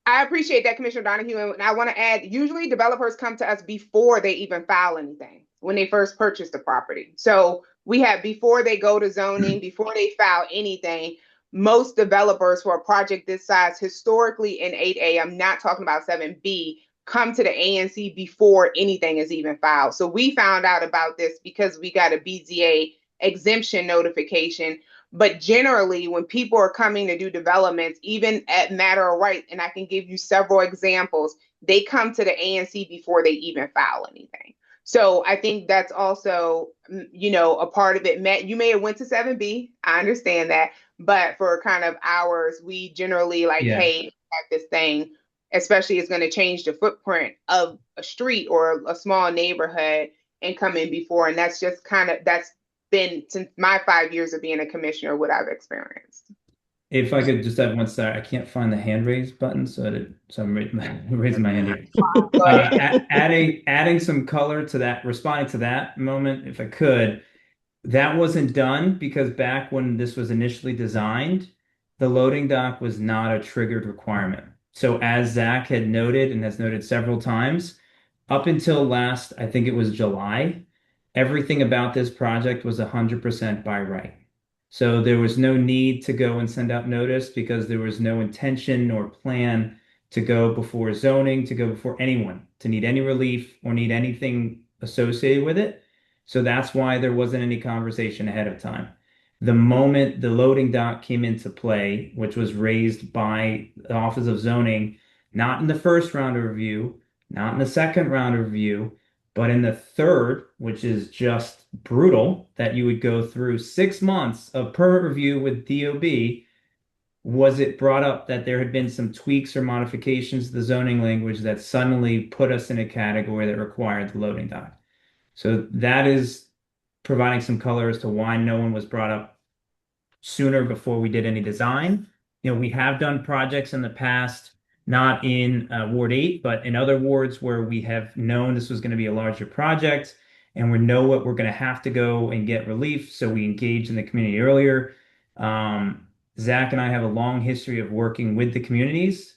I appreciate that, Commissioner Donohue. And I want to add, usually developers come to us before they even file anything, when they first purchase the property. So we have, before they go to zoning, before they file anything, most developers for a project this size, historically in 8A, I'm not talking about 7B, come to the ANC before anything is even filed. So we found out about this because we got a BZA exemption notification. But generally, when people are coming to do developments, even at matter of right, and I can give you several examples, they come to the ANC before they even file anything. So I think that's also, a part of it. Matt, you may have went to 7B. I understand that. But for kind of ours, we generally hey, have this thing, especially it's going to change the footprint of a street or a small neighborhood and come in before. And that's just that's been, since my 5 years of being a commissioner, what I've experienced. If I could just have one second, I can't find the hand raise button, so I'm raising my hand here. Adding some color to that, responding to that moment, if I could. That wasn't done because back when this was initially designed, the loading dock was not a triggered requirement. So as Zach had noted and has noted several times, up until last, I think it was July, everything about this project was 100% by right. So there was no need to go and send out notice because there was no intention or plan to go before zoning, to go before anyone, to need any relief or need anything associated with it. So that's why there wasn't any conversation ahead of time. The moment the loading dock came into play, which was raised by the Office of Zoning, not in the first round of review, not in the second round of review, but in the third, which is just brutal, that you would go through 6 months of permit review with DOB, was it brought up that there had been some tweaks or modifications to the zoning language that suddenly put us in a category that required the loading dock. So that is providing some color as to why no one was brought up sooner before we did any design. We have done projects in the past not in Ward 8, but in other wards where we have known this was going to be a larger project and we know what we're going to have to go and get relief. So we engage in the community earlier. Zach and I have a long history of working with the communities.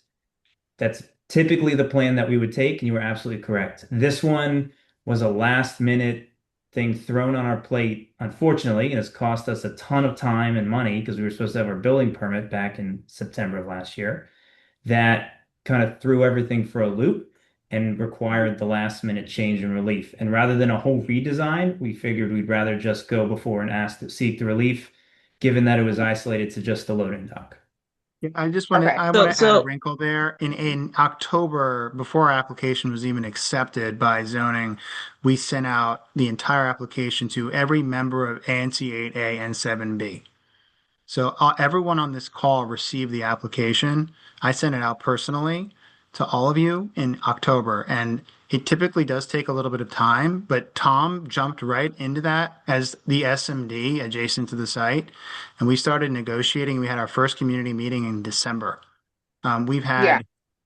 That's typically the plan that we would take, and you were absolutely correct. This one was a last minute thing thrown on our plate, unfortunately, and it's cost us a ton of time and money because we were supposed to have our building permit back in September of last year. That kind of threw everything for a loop and required the last minute change in relief. And rather than a whole redesign, we figured we'd rather just go before and ask to seek the relief, given that it was isolated to just the loading dock. Yeah, I want So- to add a so- wrinkle there. In October, before our application was even accepted by zoning, we sent out the entire application to every member of ANC 8A and 7B. So everyone on this call received the application. I sent it out personally to all of you in October, and it typically does take a little bit of time, but Tom jumped right into that as the SMD adjacent to the site, and we started negotiating. We had our first community meeting in December. We've had, Yeah.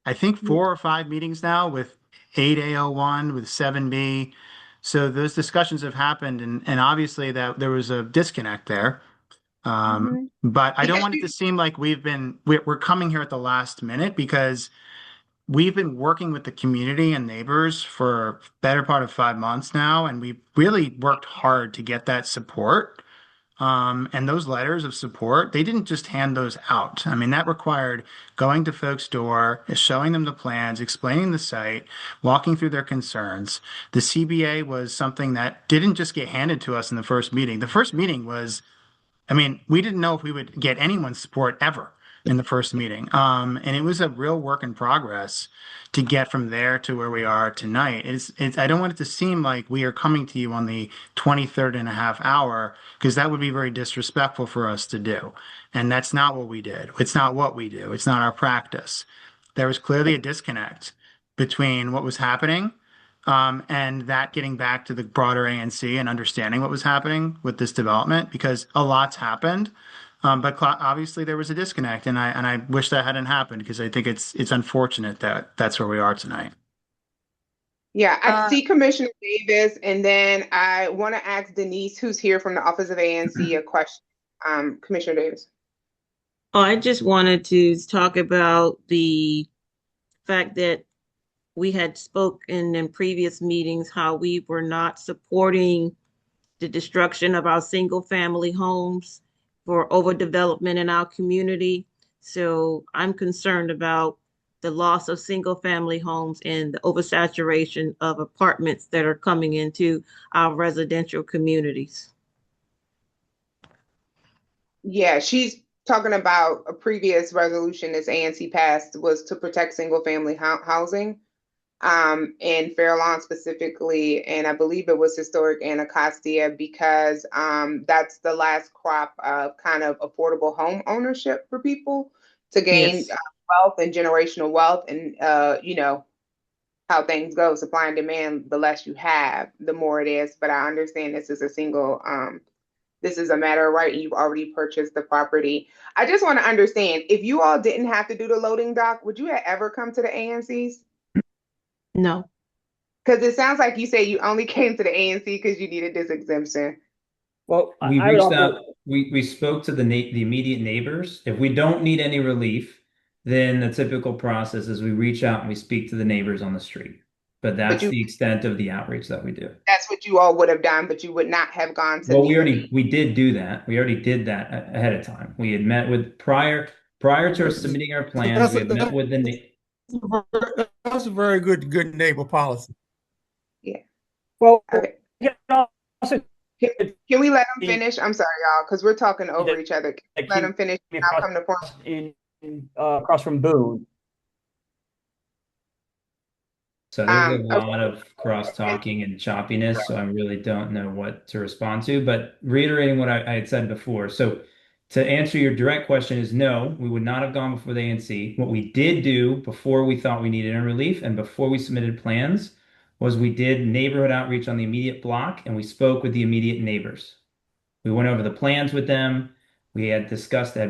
I think, 4 or 5 meetings now with 8A01, with 7B. So those discussions have happened, and obviously that there was a disconnect there. But I don't want it to seem like we're coming here at the last minute, because we've been working with the community and neighbors for better part of 5 months now, and we've really worked hard to get that support. And those letters of support, they didn't just hand those out. I mean, that required going to folks' door, showing them the plans, explaining the site, walking through their concerns. The CBA was something that didn't just get handed to us in the first meeting. The first meeting was, I mean, we didn't know if we would get anyone's support ever in the first meeting. And it was a real work in progress to get from there to where we are tonight. I don't want it to seem like we are coming to you on the 23rd and a half hour, because that would be very disrespectful for us to do. And that's not what we did. It's not what we do. It's not our practice. There was clearly a disconnect between what was happening, and that getting back to the broader ANC and understanding what was happening with this development, because a lot's happened. But obviously there was a disconnect, and I wish that hadn't happened, because I think it's unfortunate that that's where we are tonight. Yeah, I see Commissioner Davis, and then I want to ask Denise, who's here from the Office of ANC, a question. Commissioner Davis. Oh, I just wanted to talk about the fact that we had spoken in previous meetings how we were not supporting the destruction of our single-family homes for overdevelopment in our community. So I'm concerned about the loss of single-family homes and the oversaturation of apartments that are coming into our residential communities. Yeah, she's talking about a previous resolution this ANC passed was to protect single-family housing. In Fairlawn specifically, and I believe it was historic Anacostia, because that's the last crop of kind of affordable home ownership for people to gain Yes. wealth and generational wealth. And you know how things go, supply and demand, the less you have, the more it is. But I understand this is this is a matter of right, and you've already purchased the property. I just want to understand, if you all didn't have to do the loading dock, would you have ever come to the ANCs? No. Because it sounds like you say you only came to the ANC because you needed this exemption. Well, We I would reached also- out, we spoke to the immediate neighbors. If we don't need any relief, then the typical process is we reach out and we speak to the neighbors on the street. But that's the extent of the outreach that we do. That's what you all would have done, but you would not have gone to. Well, we did do that. We already did that ahead of time. We had met with prior to us submitting our plans. We had met with That's a very good neighbor policy. Yeah. Well, Okay. also, Can we let them finish? I'm sorry, y'all, because we're talking over each other. Can we let them finish? I'll come to point. across from Boone. So there's a lot of cross talking and choppiness, so I really don't know what to respond to. But reiterating what I had said before, so to answer your direct question is no, we would not have gone before the ANC. What we did do before we thought we needed a relief and before we submitted plans was we did neighborhood outreach on the immediate block, and we spoke with the immediate neighbors. We went over the plans with them. We had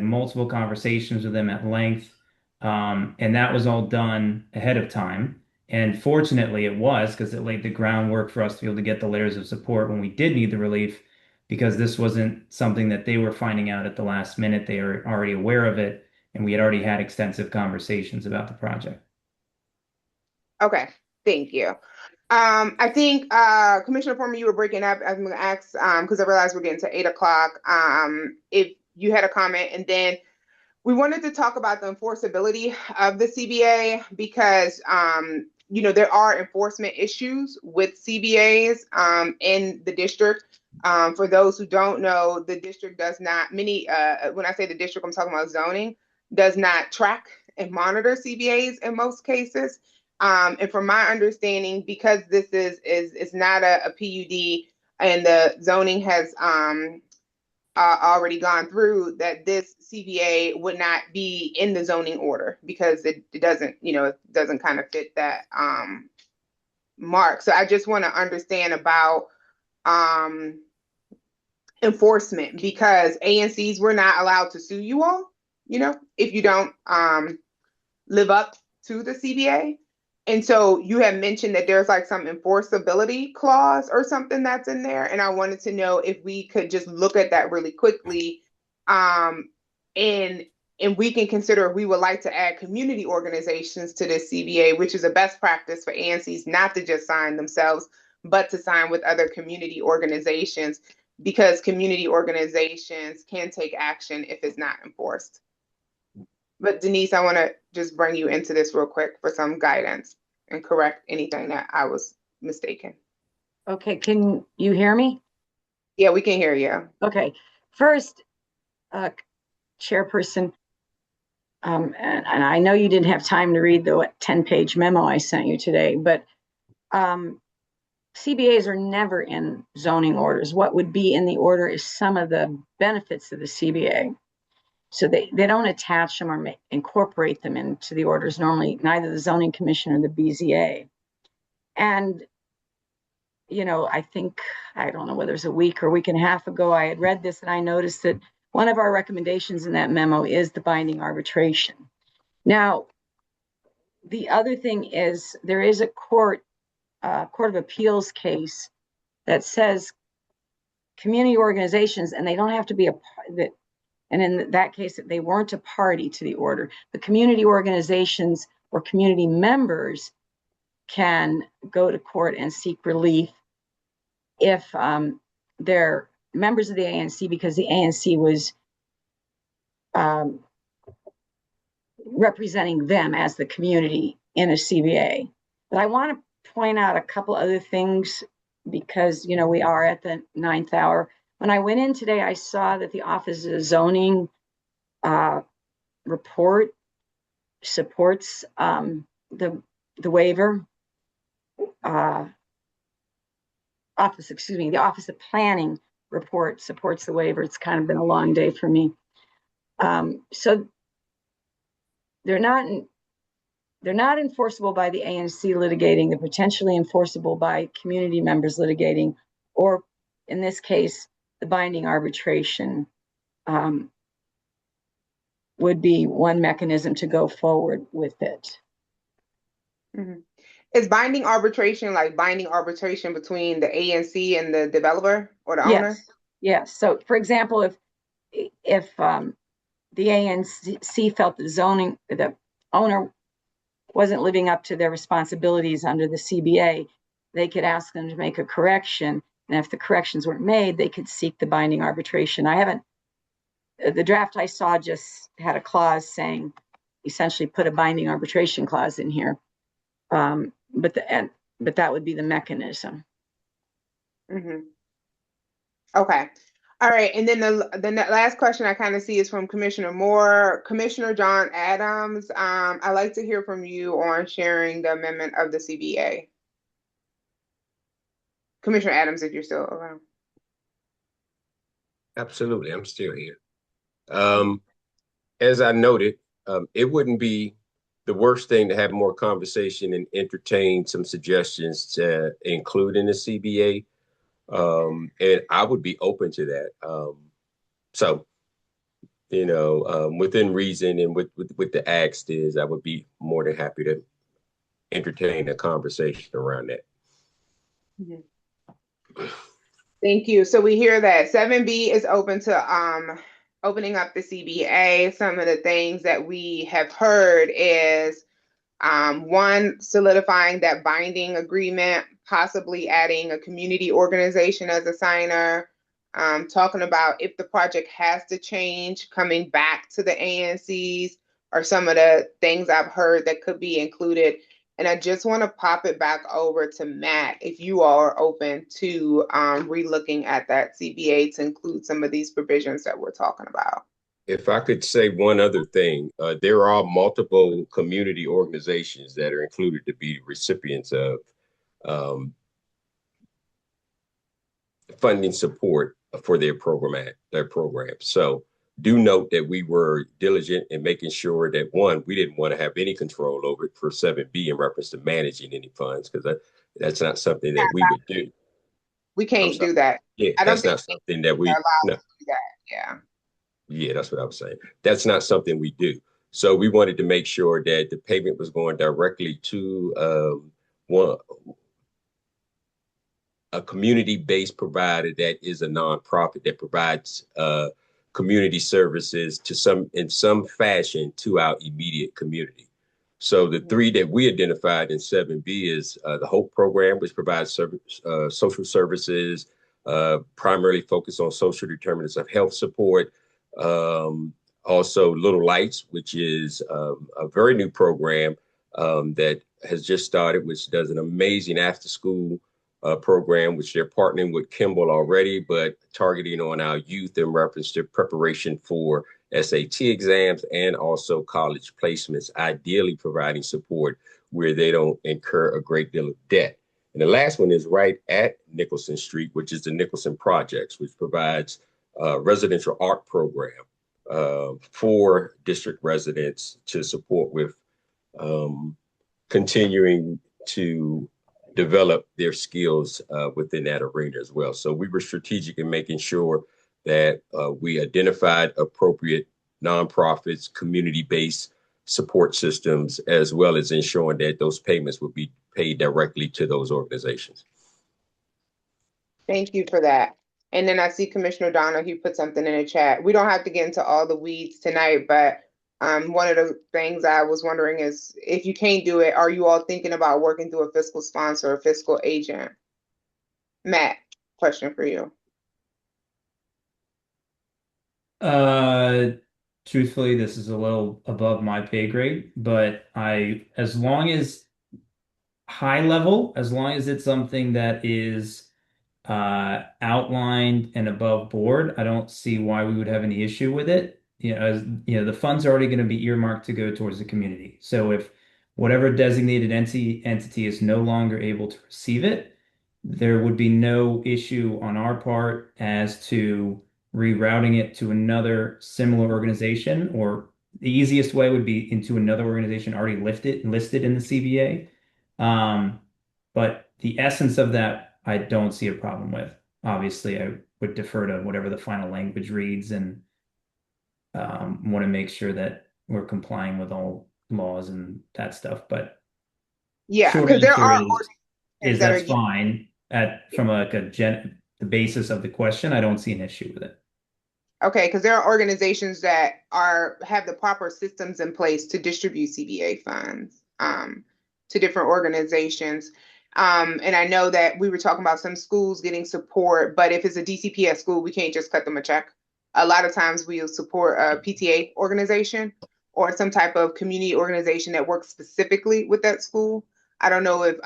multiple conversations with them at length. And that was all done ahead of time. And fortunately, it was, because it laid the groundwork for us to be able to get the layers of support when we did need the relief, because this wasn't something that they were finding out at the last minute. They were already aware of it, and we had already had extensive conversations about the project. Okay, thank you. I think Commissioner Foreman, you were breaking up. I'm going to ask because I realized we're getting to 8 o'clock. If you had a comment, and then we wanted to talk about the enforceability of the CBA because you know, there are enforcement issues with CBAs in the district. For those who don't know, the district does not, when I say the district, I'm talking about zoning, does not track and monitor CBAs in most cases. And from my understanding, because this is not a PUD and the zoning has already gone through, that this CBA would not be in the zoning order because it doesn't, you know, it doesn't kind of fit that mark. So I just want to understand about enforcement, because ANCs were not allowed to sue you all, you know, if you don't live up to the CBA. And so you have mentioned that there's like some enforceability clause or something that's in there. And I wanted to know if we could just look at that really quickly. And we can consider if we would like to add community organizations to this CBA, which is a best practice for ANCs not to just sign themselves, but to sign with other community organizations, because community organizations can take action if it's not enforced. But Denise, I want to just bring you into this real quick for some guidance and correct anything that I was mistaken. Okay, can you hear me? Yeah, we can hear you. Okay, first, Chairperson, and I know you didn't have time to read the 10-page memo I sent you today, but CBAs are never in zoning orders. What would be in the order is some of the benefits of the CBA. So they don't attach them or incorporate them into the orders normally, neither the zoning commission or the BZA. And, you know, I think, I don't know whether it was a week or a week and a half ago, I had read this and I noticed that one of our recommendations in that memo is the binding arbitration. Now, the other thing is there is a Court of Appeals case that says community organizations, and they don't have to be and in that case, they weren't a party to the order. The community organizations or community members can go to court and seek relief if they're members of the ANC, because the ANC was representing them as the community in a CBA. But I want to point out a couple other things because, you know, we are at the 9th hour. When I went in today, I saw that the Office of Zoning report supports the waiver. The Office of Planning report supports the waiver. It's kind of been a long day for me. So they're not enforceable by the ANC litigating. They're potentially enforceable by community members litigating, or in this case, the binding arbitration would be one mechanism to go forward with it. Mm-hmm. Is binding arbitration like binding arbitration between the ANC and the developer or the owner? Yes. So, for example, if the ANC felt the owner wasn't living up to their responsibilities under the CBA, they could ask them to make a correction. And if the corrections weren't made, they could seek the binding arbitration. The draft I saw just had a clause saying, essentially put a binding arbitration clause in here. But that would be the mechanism. Mm-hmm. Okay. All right. And then the last question I kind of see is from Commissioner Moore. Commissioner John Adams, I'd like to hear from you on sharing the amendment of the CBA. Commissioner Adams, if you're still around. Absolutely, I'm still here. As I noted, it wouldn't be the worst thing to have more conversation and entertain some suggestions to include in the CBA. And I would be open to that. So within reason and with the asked is, I would be more than happy to entertain a conversation around that. Thank you. So we hear that 7B is open to opening up the CBA. Some of the things that we have heard is one, solidifying that binding agreement, possibly adding a community organization as a signer, talking about if the project has to change, coming back to the ANCs, are some of the things I've heard that could be included. And I just want to pop it back over to Matt, if you all are open to relooking at that CBA to include some of these provisions that we're talking about. If I could say one other thing, there are multiple community organizations that are included to be recipients of funding support for their program. So do note that we were diligent in making sure that, one, we didn't want to have any control over it for 7B in reference to managing any funds, because that's not something that we would do. We can't do that. Yeah, that's not something that we are allowed to do that. Yeah. Yeah, that's what I was saying. That's not something we do. So we wanted to make sure that the payment was going directly to a community-based provider that is a nonprofit that provides community services in some fashion to our immediate community. So the three that we identified in 7B is the HOPE program, which provides social services, primarily focused on social determinants of health support. Also Little Lights, which is a very new program that has just started, which does an amazing after-school program, which they're partnering with Kimball already, but targeting on our youth in reference to preparation for SAT exams and also college placements, ideally providing support where they don't incur a great deal of debt. And the last one is right at Nicholson Street, which is the Nicholson Projects, which provides a residential art program for district residents to support with continuing to develop their skills within that arena as well. So we were strategic in making sure that we identified appropriate nonprofits, community-based support systems, as well as ensuring that those payments would be paid directly to those organizations. Thank you for that. And then I see Commissioner Donohue put something in the chat. We don't have to get into all the weeds tonight, but one of the things I was wondering is, if you can't do it, are you all thinking about working through a fiscal sponsor or fiscal agent? Matt, question for you. Truthfully, this is a little above my pay grade, but as long as high level, as long as it's something that is outlined and above board, I don't see why we would have any issue with it. The funds are already going to be earmarked to go towards the community. So if whatever designated entity is no longer able to receive it, there would be no issue on our part as to rerouting it to another similar organization, or the easiest way would be into another organization already listed in the CBA. But the essence of that, I don't see a problem with. Obviously, I would defer to whatever the final language reads, and want to make sure that we're complying with all laws and that stuff. But yeah, because there are that's fine. From the basis of the question, I don't see an issue with it. Okay, because there are organizations that have the proper systems in place to distribute CBA funds to different organizations. And I know that we were talking about some schools getting support, but if it's a DCPS school, we can't just cut them a check. A lot of times we'll support a PTA organization or some type of community organization that works specifically with that school. I don't know if,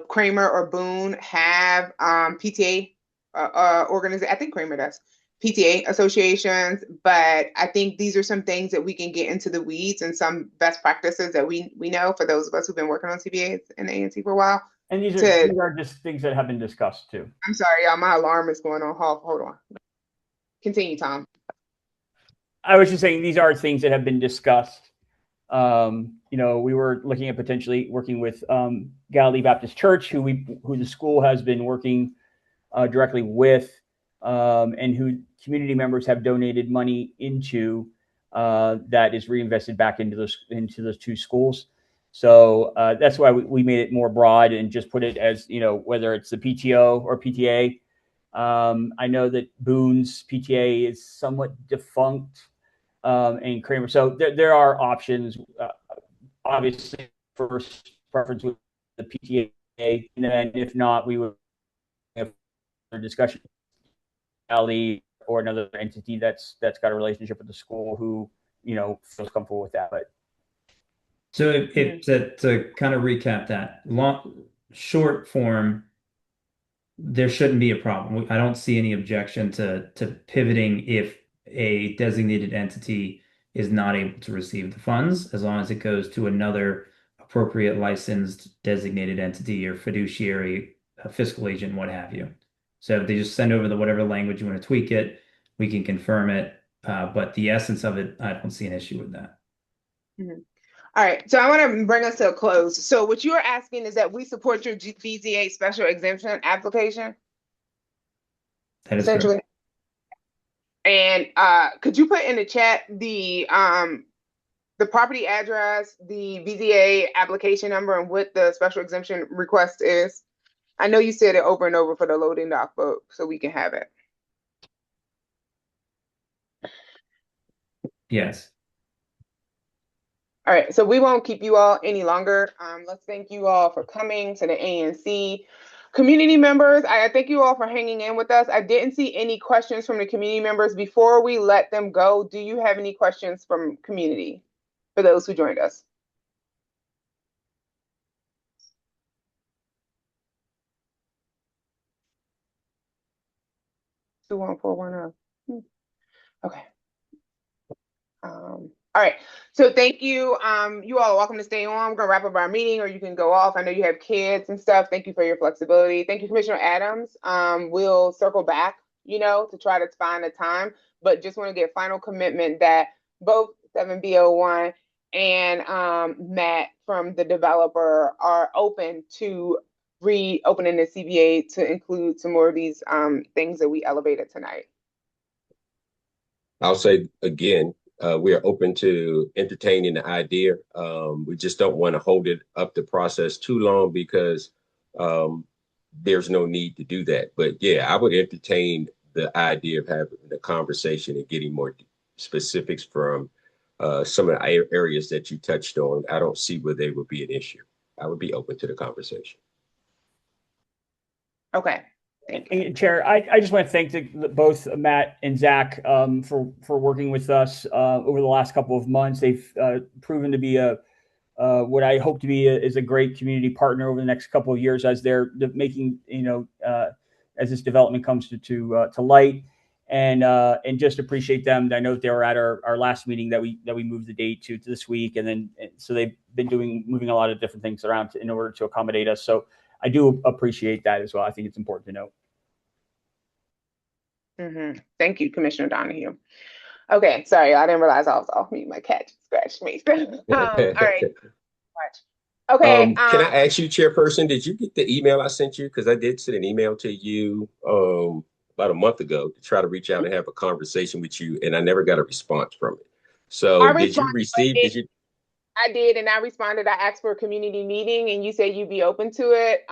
Kramer or Boone have PTA organization. I think Kramer does PTA associations, but I think these are some things that we can get into the weeds and some best practices that we know for those of us who've been working on CBAs and ANC for a while. And these are just things that have been discussed too. I'm sorry, y'all, my alarm is going on. Hold on. Continue, Tom. I was just saying these are things that have been discussed. We were looking at potentially working with Galilee Baptist Church, who the school has been working directly with. and who community members have donated money into, that is reinvested back into those two schools. So that's why we made it more broad and just put it as, whether it's the PTO or PTA. I know that Boone's PTA is somewhat defunct, and Kramer. So there are options. Obviously, first preference with the PTA, and then if not, we would have a discussion or another entity that's got a relationship with the school who feels comfortable with that. But so if to kind of recap that short form, there shouldn't be a problem. I don't see any objection to pivoting if a designated entity is not able to receive the funds, as long as it goes to another appropriate licensed designated entity or fiduciary, fiscal agent, what have you. So if they just send over whatever language you want to tweak it, we can confirm it. But the essence of it, I don't see an issue with that. Mm-hmm. All right, so I want to bring us to a close. So what you are asking is that we support your VZA special exemption application? That is correct. And could you put in the chat the property address, the VZA application number, and what the special exemption request is? I know you said it over and over for the loading dock vote, so we can have it. Yes. All right, so we won't keep you all any longer. Let's thank you all for coming to the ANC. Community members, I thank you all for hanging in with us. I didn't see any questions from the community members. Before we let them go, do you have any questions from community for those who joined us? Okay. All right, so thank you. You all are welcome to stay on. We're gonna wrap up our meeting, or you can go off. I know you have kids and stuff. Thank you for your flexibility. Thank you, Commissioner Adams. We'll circle back, to try to find a time, but just want to get final commitment that both 7B01 and Matt from the developer are open to reopening the CBA to include some more of these things that we elevated tonight. I'll say again, we are open to entertaining the idea. We just don't want to hold it up the process too long because there's no need to do that. But yeah, I would entertain the idea of having the conversation and getting more specifics from some of the areas that you touched on. I don't see where they would be an issue. I would be open to the conversation. Okay. And Chair, I just want to thank both Matt and Zach for working with us over the last couple of months. They've proven to be what I hope to be is a great community partner over the next couple of years as they're making as this development comes to light, and just appreciate them. I know they were at our last meeting that we moved the date to this week, and so they've been moving a lot of different things around in order to accommodate us. So I do appreciate that as well. I think it's important to note. Mm-hmm. Thank you, Commissioner Donohue. Okay, sorry, I didn't realize I was off mute. My cat just scratched me. All right. Okay. Can I ask you, Chairperson, did you get the email I sent you? Because I did send an email to you about a month ago to try to reach out and have a conversation with you, and I never got a response from it. So did you receive? I did, and I responded. I asked for a community meeting, and you said you'd be open to it.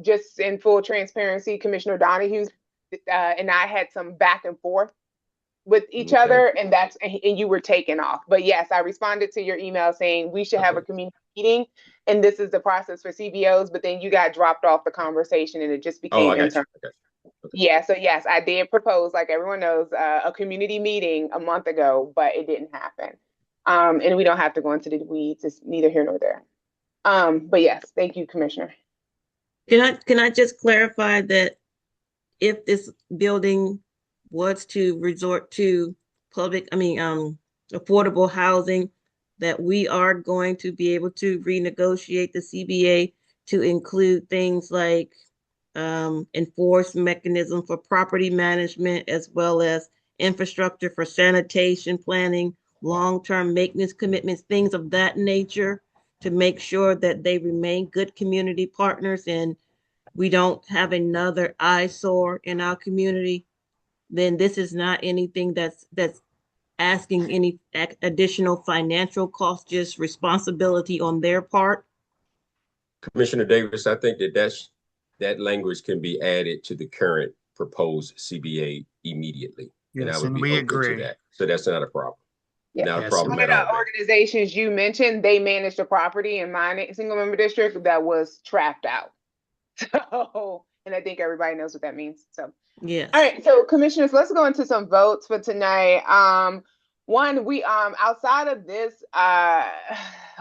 Just in full transparency, Commissioner Donohue and I had some back and forth with each other, and you were taken off. But yes, I responded to your email saying we should have a community meeting, and this is the process for CBOs. But then you got dropped off the conversation, and it just became internal. Yeah, so yes, I did propose, like everyone knows, a community meeting a month ago, but it didn't happen. And we don't have to go into the weeds. It's neither here nor there. But yes, thank you, Commissioner. Can I just clarify that if this building was to resort to affordable housing, that we are going to be able to renegotiate the CBA to include things like enforced mechanism for property management, as well as infrastructure for sanitation planning, long-term maintenance commitments, things of that nature, to make sure that they remain good community partners and we don't have another eyesore in our community. then this is not anything that's asking any additional financial cost, just responsibility on their part. Commissioner Davis, I think that language can be added to the current proposed CBA immediately. And I Yes, would and be we open to agree. that. So that's not a problem. Yeah. Not a Yes, problem One of at all. the organizations you mentioned, they managed a property in my single member district that was trapped out. So, and I think everybody knows what that means. So, Yes. all right. So, commissioners, let's go into some votes for tonight. One, we outside of this,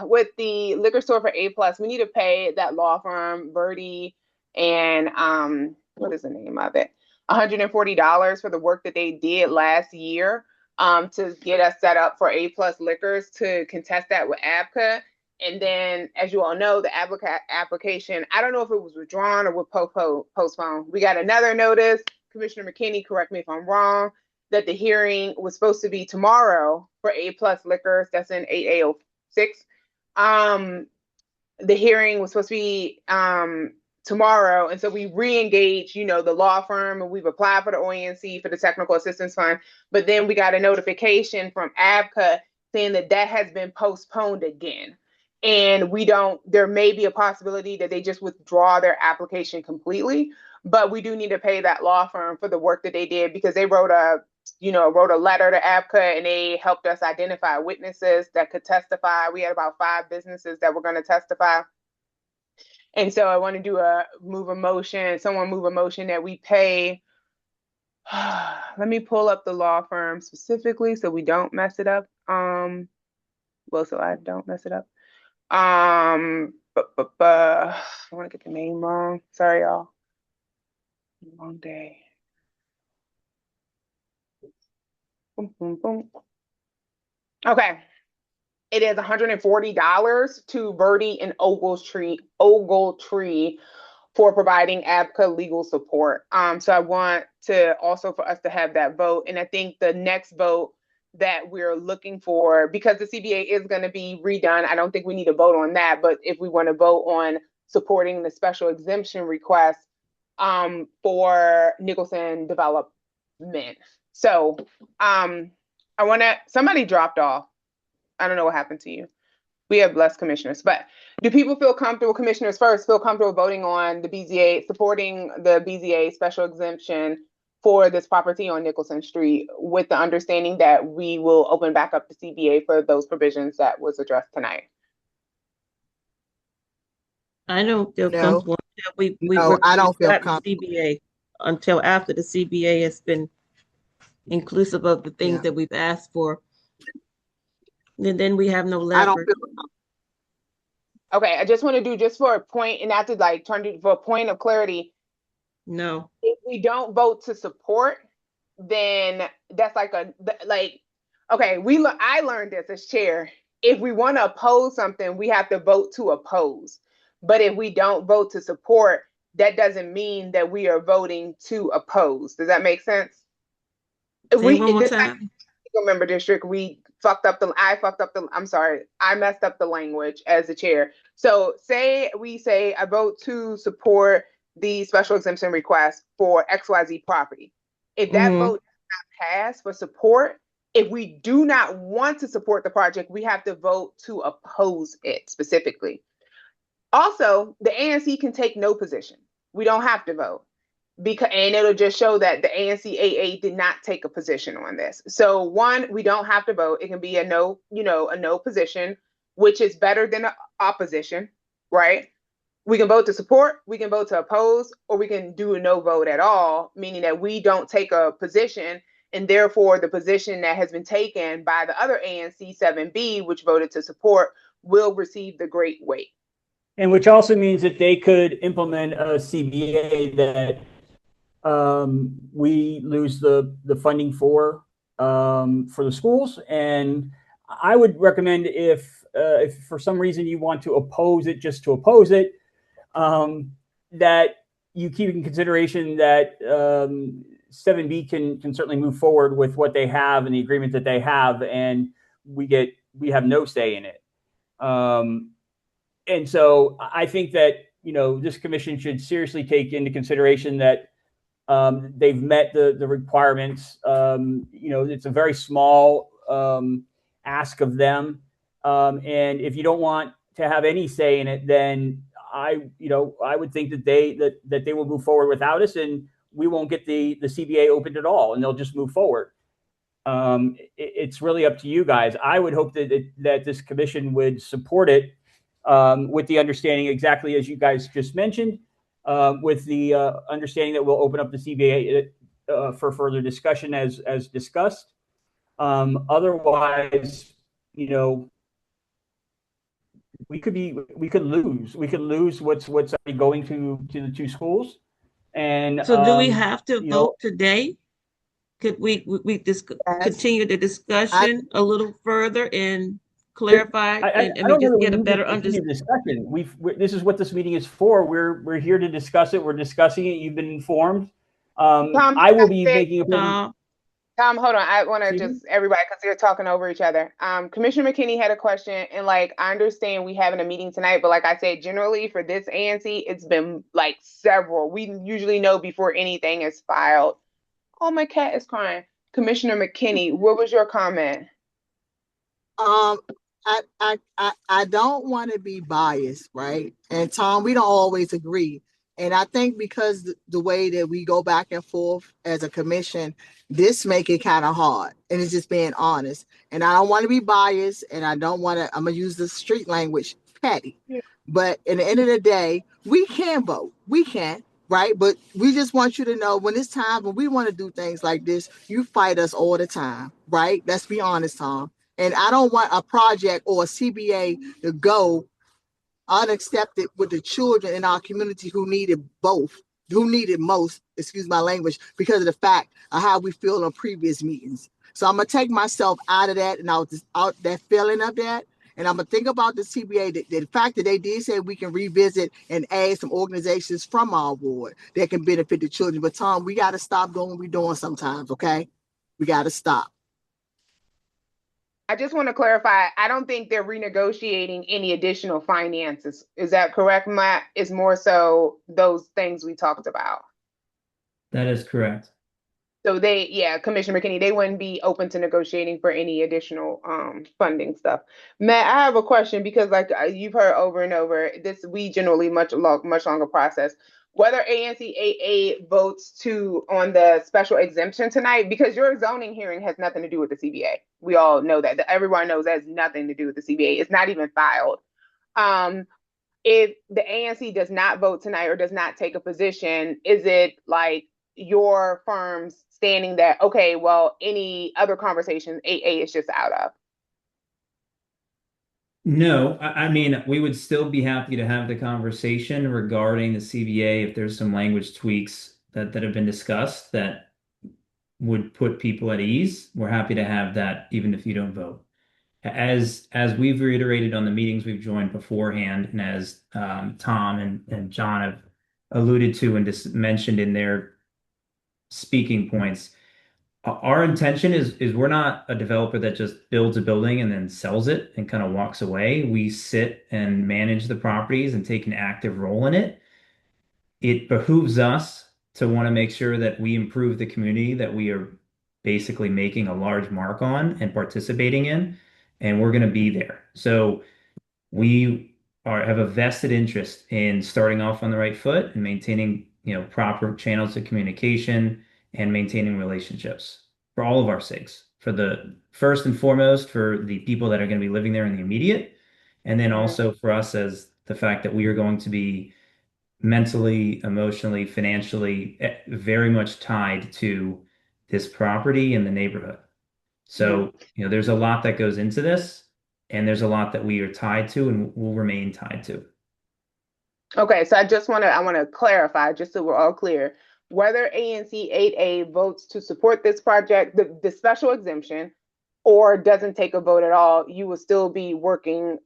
with the liquor store for A+, we need to pay that law firm Verdi and what is the name of it? $140 for the work that they did last year to get us set up for A+ liquors to contest that with ABCA. And then, as you all know, the application, I don't know if it was withdrawn or was postponed. We got another notice. Commissioner McKinney, correct me if I'm wrong, that the hearing was supposed to be tomorrow for A+ liquors. That's in 8806. The hearing was supposed to be tomorrow. And so we re-engaged, the law firm, and we've applied for the OANC for the technical assistance fund. But then we got a notification from ABCA saying that has been postponed again. And there may be a possibility that they just withdraw their application completely, but we do need to pay that law firm for the work that they did, because they wrote a letter to ABCA and they helped us identify witnesses that could testify. We had about 5 businesses that were going to testify. And so I want to move a motion that we pay. Let me pull up the law firm specifically so we don't mess it up. So I don't mess it up. I want to get the name wrong. Sorry, y'all. Long day. Boom, boom, boom. Okay. It is $140 to Verdi and Ogletree for providing ABCA legal support. So I want to also for us to have that vote. And I think the next vote that we're looking for, because the CBA is going to be redone, I don't think we need to vote on that. But if we want to vote on supporting the special exemption request for Nicholson development. So somebody dropped off. I don't know what happened to you. We have less commissioners, but do people feel comfortable, commissioners first, feel comfortable voting on the BZA, supporting the BZA special exemption for this property on Nicholson Street, with the understanding that we will open back up the CBA for those provisions that was addressed tonight? I don't feel No. comfortable until No, I don't feel comfortable. CBA until after the CBA has been inclusive of the things that we've asked for. And then we have no leverage. I don't feel Okay, I just want to do, just for a point, and not to for a point of clarity. No. If we don't vote to support, then that's okay, I learned this as chair. If we want to oppose something, we have to vote to oppose. But if we don't vote to support, that doesn't mean that we are voting to oppose. Does that make sense? Say one more time. Member district, I messed up the language as the chair. So we say I vote to support the special exemption request for XYZ property. If that vote does not pass for support, if we do not want to support the project, we have to vote to oppose it specifically. Also, the ANC can take no position. We don't have to vote. And it'll just show that the ANC did not take a position on this. So one, we don't have to vote. It can be a no position, which is better than opposition, right? We can vote to support, we can vote to oppose, or we can do a no vote at all, meaning that we don't take a position, and therefore the position that has been taken by the other ANC 7B, which voted to support, will receive the great weight. And which also means that they could implement a CBA that we lose the funding for the schools. And I would recommend if for some reason you want to oppose it just to oppose it, that you keep in consideration that 7B can certainly move forward with what they have and the agreement that they have, and we have no say in it. And so I think that this commission should seriously take into consideration that They've met the requirements. It's a very small ask of them. And if you don't want to have any say in it, then I would think that they will move forward without us, and we won't get the CBA opened at all, and they'll just move forward. It's really up to you guys. I would hope that this commission would support it, with the understanding exactly as you guys just mentioned, with the understanding that we'll open up the CBA for further discussion as discussed. Otherwise, we could lose what's already going to the two schools. And so do we have to vote today? Could we continue the discussion a little further and clarify and just get a better understanding? This is what this meeting is for. We're here to discuss it. We're discussing it. You've been informed. I will be making a Tom, hold on. I want to just everybody, because they're talking over each other. Commissioner McKinney had a question, and I understand we having a meeting tonight, but like I said, generally for this ANC, it's been several. We usually know before anything is filed. Oh, my cat is crying. Commissioner McKinney, what was your comment? I don't want to be biased, right? And Tom, we don't always agree. And I think because the way that we go back and forth as a commission, this make it kind of hard. And it's just being honest. And I don't want to be biased, and I don't want to, I'm going to use the street language, petty. Yeah. But at the end of the day, we can vote. We can. Right. But we just want you to know when it's time, when we want to do things like this, you fight us all the time. Right. Let's be honest, Tom. And I don't want a project or a CBA to go unaccepted with the children in our community who needed most, excuse my language, because of the fact of how we feel on previous meetings. So I'm going to take myself out of that and out that feeling of that. And I'm going to think about the CBA, the fact that they did say we can revisit and add some organizations from our ward that can benefit the children. But Tom, we got to stop doing what we're doing sometimes, okay? We got to stop. I just want to clarify, I don't think they're renegotiating any additional finances. Is that correct, Matt? It's more so those things we talked about. That is correct. So Commissioner McKinney, they wouldn't be open to negotiating for any additional funding stuff. Matt, I have a question because you've heard over and over, we generally much longer process. Whether ANC 8A votes on the special exemption tonight, because your zoning hearing has nothing to do with the CBA. We all know that. Everyone knows that has nothing to do with the CBA. It's not even filed. If the ANC does not vote tonight or does not take a position, is it your firm's standing that, okay, well, any other conversations 8A is just out of? No, I mean, we would still be happy to have the conversation regarding the CBA if there's some language tweaks that have been discussed that would put people at ease. We're happy to have that even if you don't vote. As we've reiterated on the meetings we've joined beforehand, and as Tom and John have alluded to and just mentioned in their speaking points, our intention is we're not a developer that just builds a building and then sells it and kind of walks away. We sit and manage the properties and take an active role in it. It behooves us to want to make sure that we improve the community that we are basically making a large mark on and participating in, and we're going to be there. So we have a vested interest in starting off on the right foot and maintaining proper channels of communication and maintaining relationships for all of our sakes, for the first and foremost, for the people that are going to be living there in the immediate, and then also for us as the fact that we are going to be mentally, emotionally, financially very much tied to this property and the neighborhood. So, there's a lot that goes into this, and there's a lot that we are tied to and will remain tied to. Okay, so I want to clarify, just so we're all clear, whether ANC 8A votes to support this project, the special exemption, or doesn't take a vote at all, you will still be working.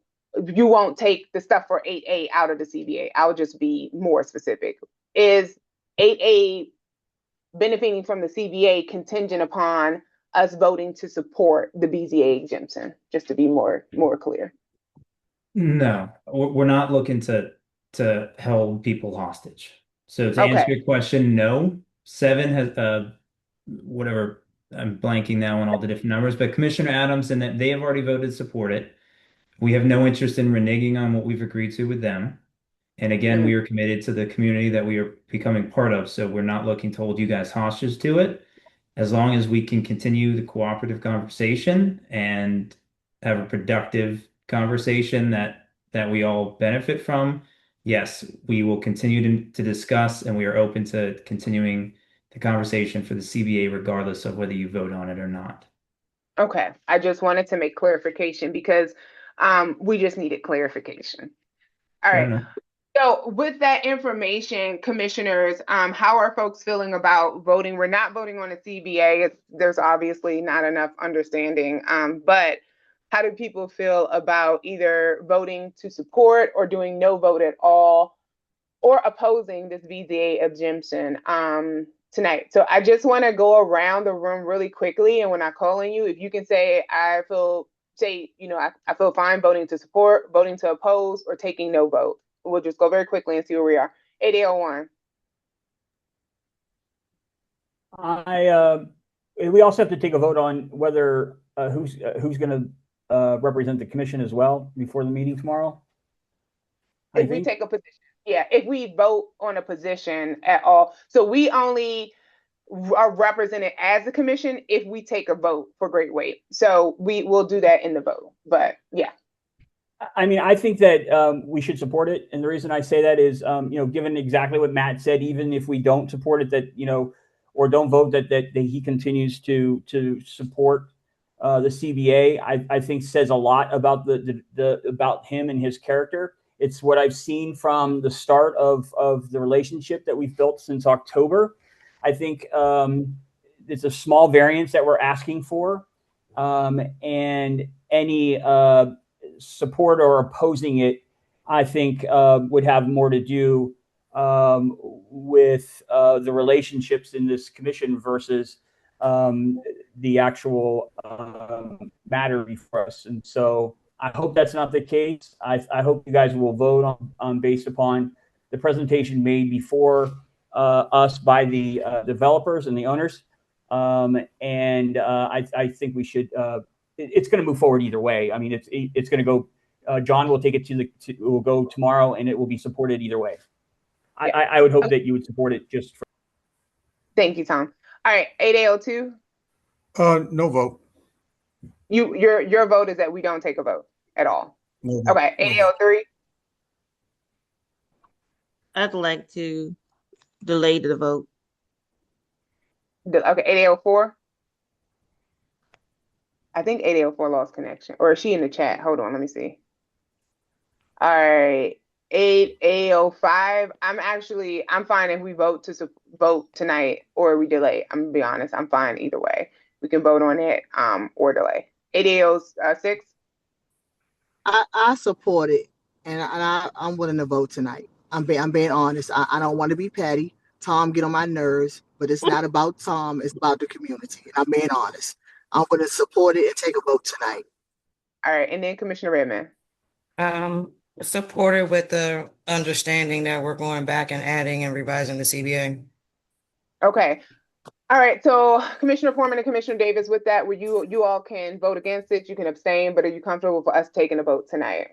You won't take the stuff for 8A out of the CBA. I'll just be more specific. Is 8A benefiting from the CBA contingent upon us voting to support the BZA exemption? Just to be more clear. No, we're not looking to hold people hostage. So to answer your question, no. 7 has whatever, I'm blanking now on all the different numbers, but Commissioner Adams and that they have already voted to support it. We have no interest in reneging on what we've agreed to with them. And again, we are committed to the community that we are becoming part of. So we're not looking to hold you guys hostage to it. As long as we can continue the cooperative conversation and have a productive conversation that we all benefit from, yes, we will continue to discuss, and we are open to continuing the conversation for the CBA regardless of whether you vote on it or not. Okay, I just wanted to make clarification because we just needed clarification. All Fair right. enough. So with that information, commissioners, how are folks feeling about voting? We're not voting on a CBA. There's obviously not enough understanding. But how do people feel about either voting to support or doing no vote at all, or opposing this VZA exemption tonight? So I just want to go around the room really quickly, and when I call on you, if you can say I feel fine voting to support, voting to oppose, or taking no vote. We'll just go very quickly and see where we are. 8801. We also have to take a vote on whether who's going to represent the commission as well before the meeting tomorrow. If we take a position, yeah, if we vote on a position at all. So we only are represented as a commission if we take a vote for great weight. So we will do that in the vote. But yeah. I mean, I think that we should support it. And the reason I say that is, given exactly what Matt said, even if we don't support it, or don't vote, that he continues to support the CBA, I think says a lot about about him and his character. It's what I've seen from the start of the relationship that we've built since October. I think it's a small variance that we're asking for, and any support or opposing it, I think would have more to do with the relationships in this commission versus the actual matter before us. And so I hope that's not the case. I hope you guys will vote on based upon the presentation made before us by the developers and the owners. And I think we should. It's going to move forward either way. I mean, it's going to go. John will take it it will go tomorrow, and it will be supported either way. Yeah. I would hope that you would support it just for. Thank you, Tom. All right, 8802. No vote. Your vote is that we don't take a vote at all. No vote. Okay, 8803. I'd like to delay the vote. Okay, 8804. I think 8804 lost connection. Or is she in the chat? Hold on, let me see. All right, 8805. I'm fine if we vote tonight or we delay. I'm gonna be honest, I'm fine either way. We can vote on it or delay. 8806. I support it, and I'm willing to vote tonight. I'm being honest. I don't want to be petty. Tom get on my nerves, but it's not about Tom. It's about the community. And I'm being honest. I'm going to support it and take a vote tonight. All right, and then Commissioner Redmond. Supported with the understanding that we're going back and adding and revising the CBA. Okay. All right, so Commissioner Foreman and Commissioner Davis, with that, you all can vote against it. You can abstain, but are you comfortable with us taking a vote tonight?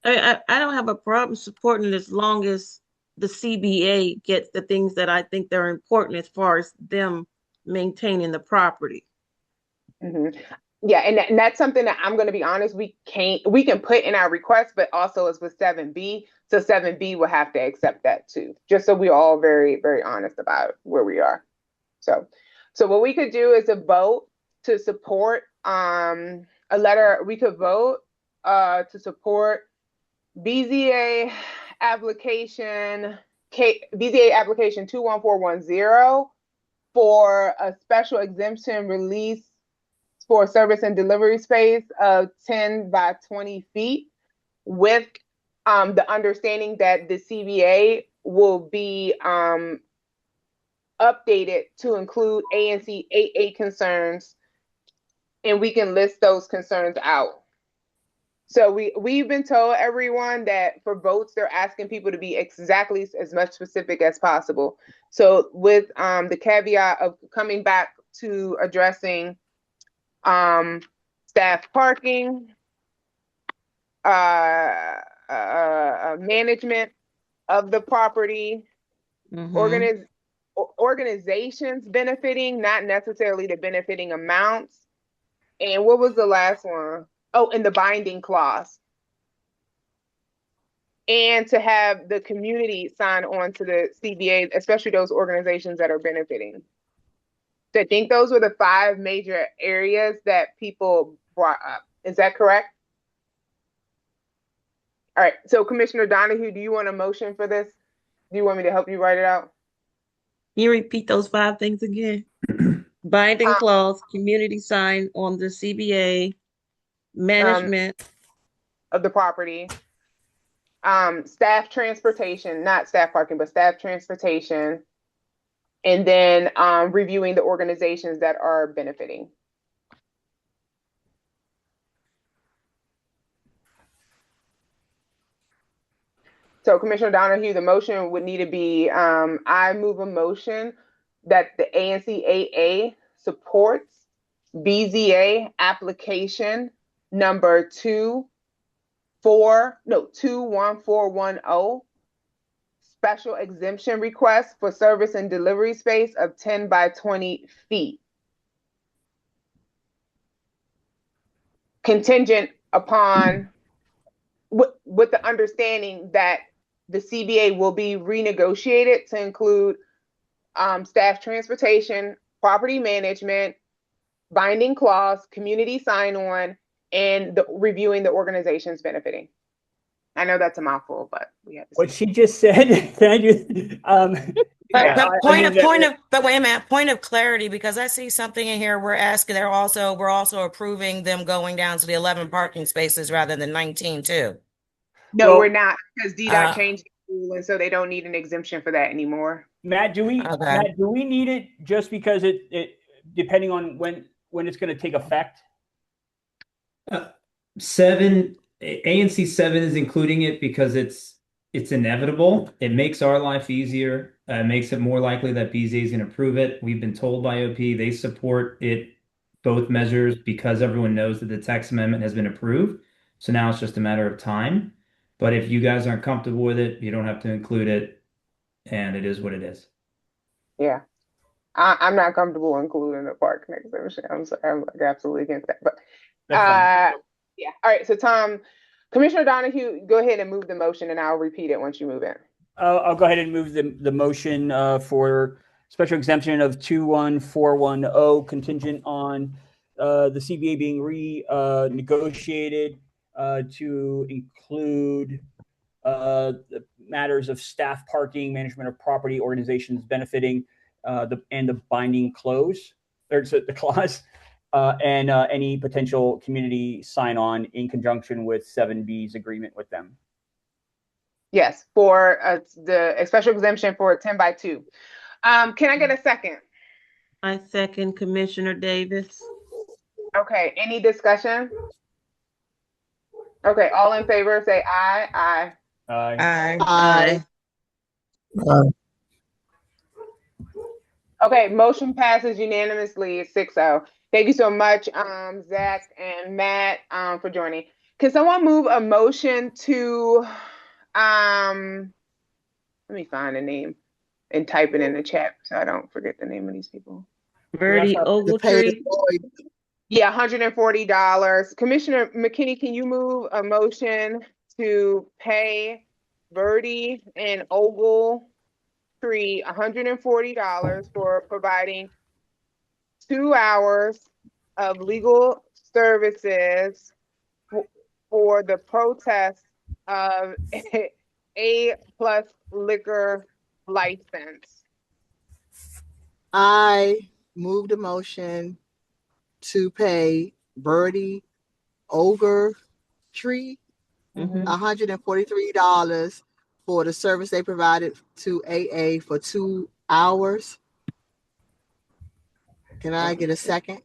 I don't have a problem supporting it as long as the CBA gets the things that I think they're important as far as them maintaining the property. Mm-hmm. Yeah, and that's something that I'm going to be honest, we can put in our request, but also as with 7B. So 7B will have to accept that too, just so we're all very, very honest about where we are. So what we could do is a vote to support a letter. We could vote to support BZA application 21410 for a special exemption release for service and delivery space of 10 by 20 feet with the understanding that the CBA will be updated to include ANC 8A concerns, and we can list those concerns out. So we've been told, everyone, that for votes, they're asking people to be exactly as much specific as possible. So with the caveat of coming back to addressing staff parking, management of the property, organizations benefiting, not necessarily the benefiting amounts. And what was the last one? Oh, and the binding clause. And to have the community sign on to the CBA, especially those organizations that are benefiting. So I think those were the 5 major areas that people brought up. Is that correct? All right. So Commissioner Donohue, do you want a motion for this? Do you want me to help you write it out? Can you repeat those 5 things again? Binding clause, community sign on the CBA, management of the property, staff transportation, not staff parking, but staff transportation, and then reviewing the organizations that are benefiting. So Commissioner Donohue, the motion would need to be, I move a motion that the ANCAA supports BZA application number 21410, special exemption request for service and delivery space of 10 by 20 feet. Contingent upon, with the understanding that the CBA will be renegotiated to include staff transportation, property management, binding clause, community sign-on, and reviewing the organizations benefiting. I know that's a mouthful, but we have to. What she just said. Can I just? But wait a minute, point of clarity, because I see something in here. We're asking. We're also approving them going down to the 11 parking spaces rather than 19 too. No, well, we're not, because DDOT changed the rule, and so they don't need an exemption for that anymore. Matt, do we need it just because it depending on when it's going to take effect? 7 ANC 7 is including it because it's inevitable. It makes our life easier. Makes it more likely that BZA is going to approve it. We've been told by OP they support it, both measures, because everyone knows that the text amendment has been approved. So now it's just a matter of time. But if you guys aren't comfortable with it, you don't have to include it, and it is what it is. Yeah, I'm not comfortable including the parking exemption. I'm sorry, I'm absolutely against that. But yeah, all right. So Tom, Commissioner Donohue, go ahead and move the motion, and I'll repeat it once you move it. I'll go ahead and move the motion for special exemption of 21410, contingent on the CBA being renegotiated to include the matters of staff parking, management of property, organizations benefiting, and the binding clause, and any potential community sign-on in conjunction with 7B's agreement with them. Yes, for the special exemption for 10 by 2. Can I get a second? I second Commissioner Davis. Okay, any discussion? Okay, all in favor, say aye. Aye. Aye. Aye. Aye. Okay, motion passes unanimously 6-0. Thank you so much, Zach and Matt, for joining. Can someone move a motion to, let me find a name and type it in the chat so I don't forget the name of these people. Verdi, Ogletree. Yeah, $140. Commissioner McKinney, can you move a motion to pay Verdi and Ogletree $140 for providing 2 hours of legal services for the protest of A+ liquor license? I moved a motion to pay Verdi Ogletree $143 for the service they provided to AA for 2 hours. Can I get a second?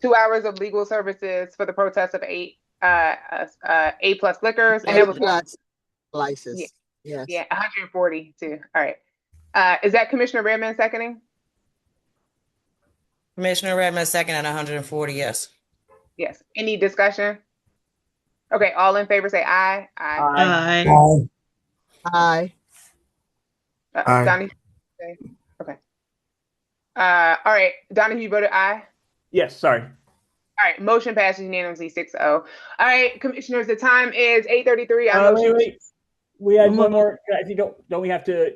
2 hours of legal services for the protest of A+ A plus liquors, and A that was plus yeah, license. Yes. yeah, 140 too. All right. Is that Commissioner Redmond seconding? Commissioner Redmond second at 140, yes. Yes. Any discussion? Okay, all in favor say aye. Aye. Aye. Aye. Aye. Donnie? Okay. All right, Donohue, you voted aye? Yes, sorry. All right, motion passes unanimously 6-0. All right, commissioners, the time is 8:33. I know Wait. We had One one more. more. I think don't we have to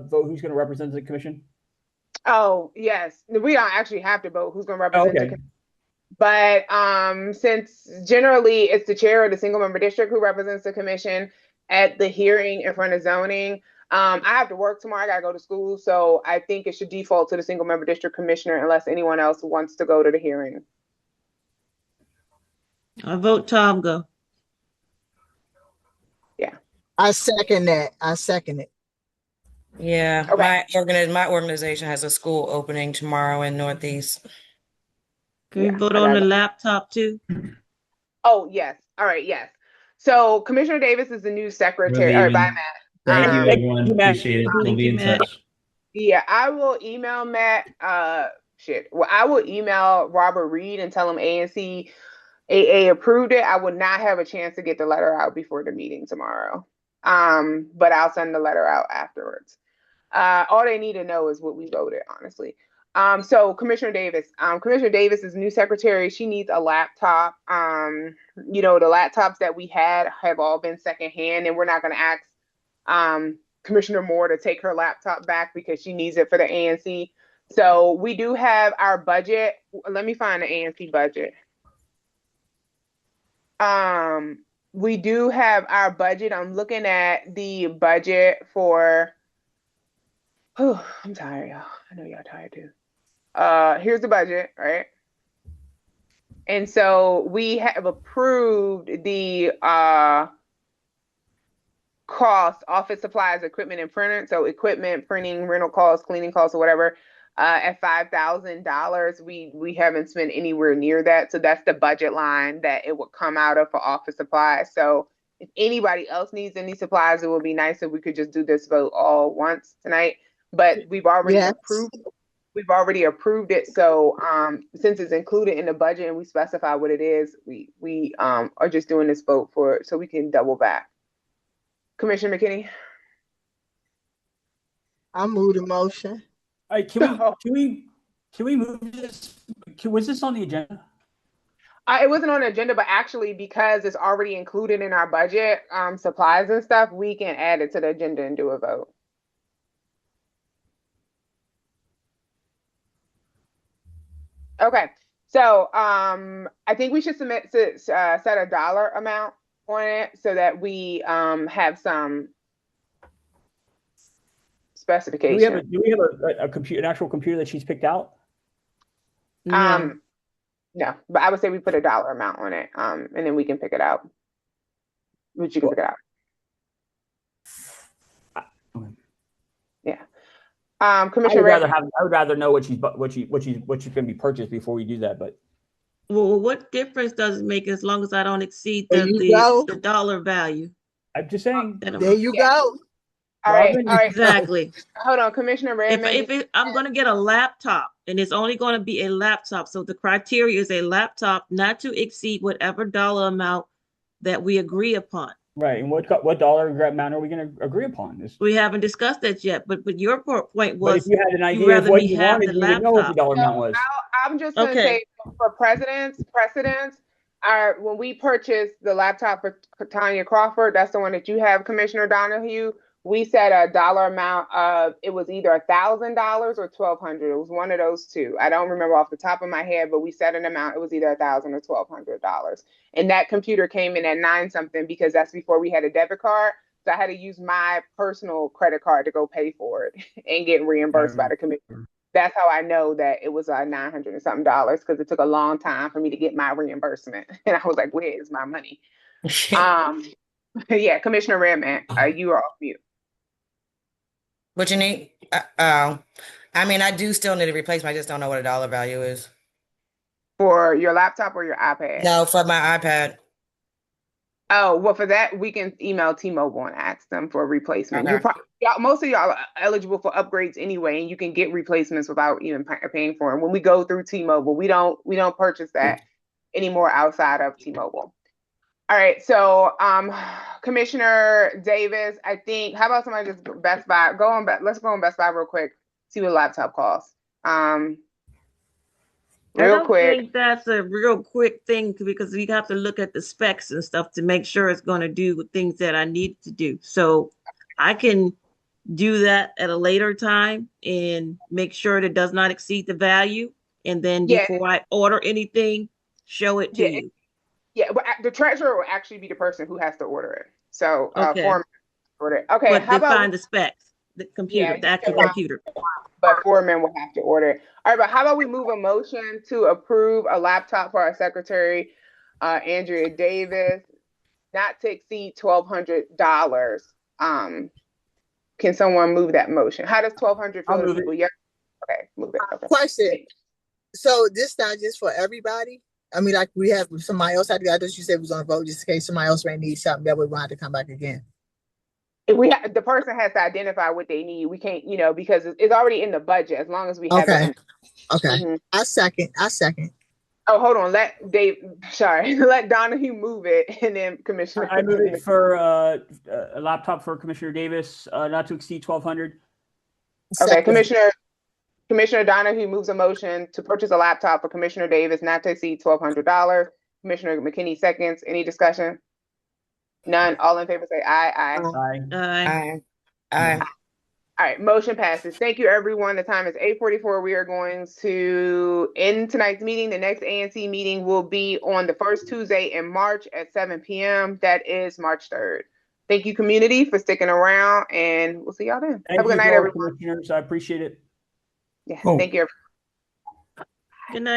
vote who's going to represent the commission? Oh, yes. We don't actually have to vote who's going to represent the Okay. commission. But since generally it's the chair of the single member district who represents the commission at the hearing in front of zoning, I have to work tomorrow. I got to go to school. So I think it should default to the single member district commissioner unless anyone else wants to go to the hearing. I vote Tom go. I second that. I second it. Yeah, Okay. my organization has a school opening tomorrow in Northeast. Can we Yeah, vote I on got the it. laptop too? Oh, yes. All right, yes. So Commissioner Davis is the new secretary. Really All right, even. bye, Matt. Thank you, Thank everyone. you, Matt. Appreciate it. We'll Thank be you, in Matt. touch. Yeah, I will email Matt. Well, I will email Robert Reed and tell him ANC AA approved it. I would not have a chance to get the letter out before the meeting tomorrow. But I'll send the letter out afterwards. All they need to know is what we voted, honestly. So Commissioner Davis is new secretary. She needs a laptop. The laptops that we had have all been secondhand, and we're not going to ask Commissioner Moore to take her laptop back because she needs it for the ANC. So we do have our budget. Let me find the ANC budget. We do have our budget. I'm looking at the budget for. I'm tired, y'all. I know y'all tired too. Here's the budget, right? And so we have approved the cost, office supplies, equipment, and printer. So equipment, printing, rental costs, cleaning costs, or whatever, at $5,000. We haven't spent anywhere near that. So that's the budget line that it would come out of for office supplies. So if anybody else needs any supplies, it would be nice if we could just do this vote all once tonight. But we've already Yes. approved it. So since it's included in the budget and we specify what it is, we are just doing this vote so we can double back. Commissioner McKinney? I move the motion. All right, can we move this? Was this on the agenda? It wasn't on the agenda, but actually because it's already included in our budget, supplies and stuff, we can add it to the agenda and do a vote. Okay, so I think we should set a dollar amount on it so that we have some specification. Do we have an actual computer that she's picked out? No. No, but I would say we put a dollar amount on it, and then we can pick it out. Which you can pick it out. Okay. Yeah. I Commissioner would rather know what she's going to be purchased before we do that. But Well, what difference does it make as long as I don't exceed There you go. the dollar value? I'm just saying. There you go. All right, Robin, all right. Exactly. Hold on, Commissioner Redmond. I'm going to get a laptop, and it's only going to be a laptop. So the criteria is a laptop not to exceed whatever dollar amount that we agree upon. Right. And what dollar amount are we going to agree upon? We haven't discussed that yet, but your point But was if you had an idea of rather what me you have wanted, the you would know what the laptop. dollar amount was. I'm just going to Okay. say for precedence, when we purchased the laptop for Tanya Crawford, that's the one that you have, Commissioner Donohue, we set a dollar amount of, it was either $1,000 or $1,200. It was one of those two. I don't remember off the top of my head, but we set an amount. It was either $1,000 or $1,200. And that computer came in at 9 something because that's before we had a debit card. So I had to use my personal credit card to go pay for it and get reimbursed by the commission. That's how I know that it was $900 and something because it took a long time for me to get my reimbursement. And I was like, where is my money? Yeah, Commissioner Redmond, you are off mute. What you need? I mean, I do still need a replacement. I just don't know what a dollar value is. For your laptop or your iPad? No, for my iPad. Oh, well, for that, we can email T-Mobile and ask them for a replacement. Okay. You're probably, most of y'all are eligible for upgrades anyway, and you can get replacements without even paying for them. When we go through T-Mobile, we don't purchase that anymore outside of T-Mobile. All right, so Commissioner Davis, I think, how about somebody just Best Buy? Let's go on Best Buy real quick, see what a laptop costs. Real quick. I don't think that's a real quick thing because we have to look at the specs and stuff to make sure it's going to do the things that I need to do. So I can do that at a later time and make sure that it does not exceed the value. And then before I order anything, show it to you. Yeah, but the treasurer will actually be the person who has to order it. So Okay. Order it. Okay, But how about define the specs, the computer, the actual computer. But Foreman will have to order it. All right, but how about we move a motion to approve a laptop for our secretary, Andrea Davis, not to exceed $1,200. Can someone move that motion? How does $1,200 feel to people? Yeah. Okay, move it. Okay. Question. So this not just for everybody? I mean, like we have somebody else had to, I thought you said it was on a vote just in case somebody else may need something that we want to have to come back again. If the person has to identify what they need. We can't, because it's already in the budget as long as we have it. Okay. Mm-hmm. I second. Oh, hold on. Let Donohue move it, and then Commissioner. I move it for a laptop for Commissioner Davis, not to exceed $1,200. Okay, Commissioner Donohue moves a motion to purchase a laptop for Commissioner Davis not to exceed $1,200. Commissioner McKinney seconds. Any discussion? None. All in favor say aye. Aye. Aye. Aye. All right, motion passes. Thank you, everyone. The time is 8:44. We are going to end tonight's meeting. The next ANC meeting will be on the first Tuesday in March at 7 p.m. That is March 3rd. Thank you, community, for sticking around, and we'll see y'all then. Have a good night, everyone. Commissioners. I appreciate it. Yeah, thank you, everyone. Good night.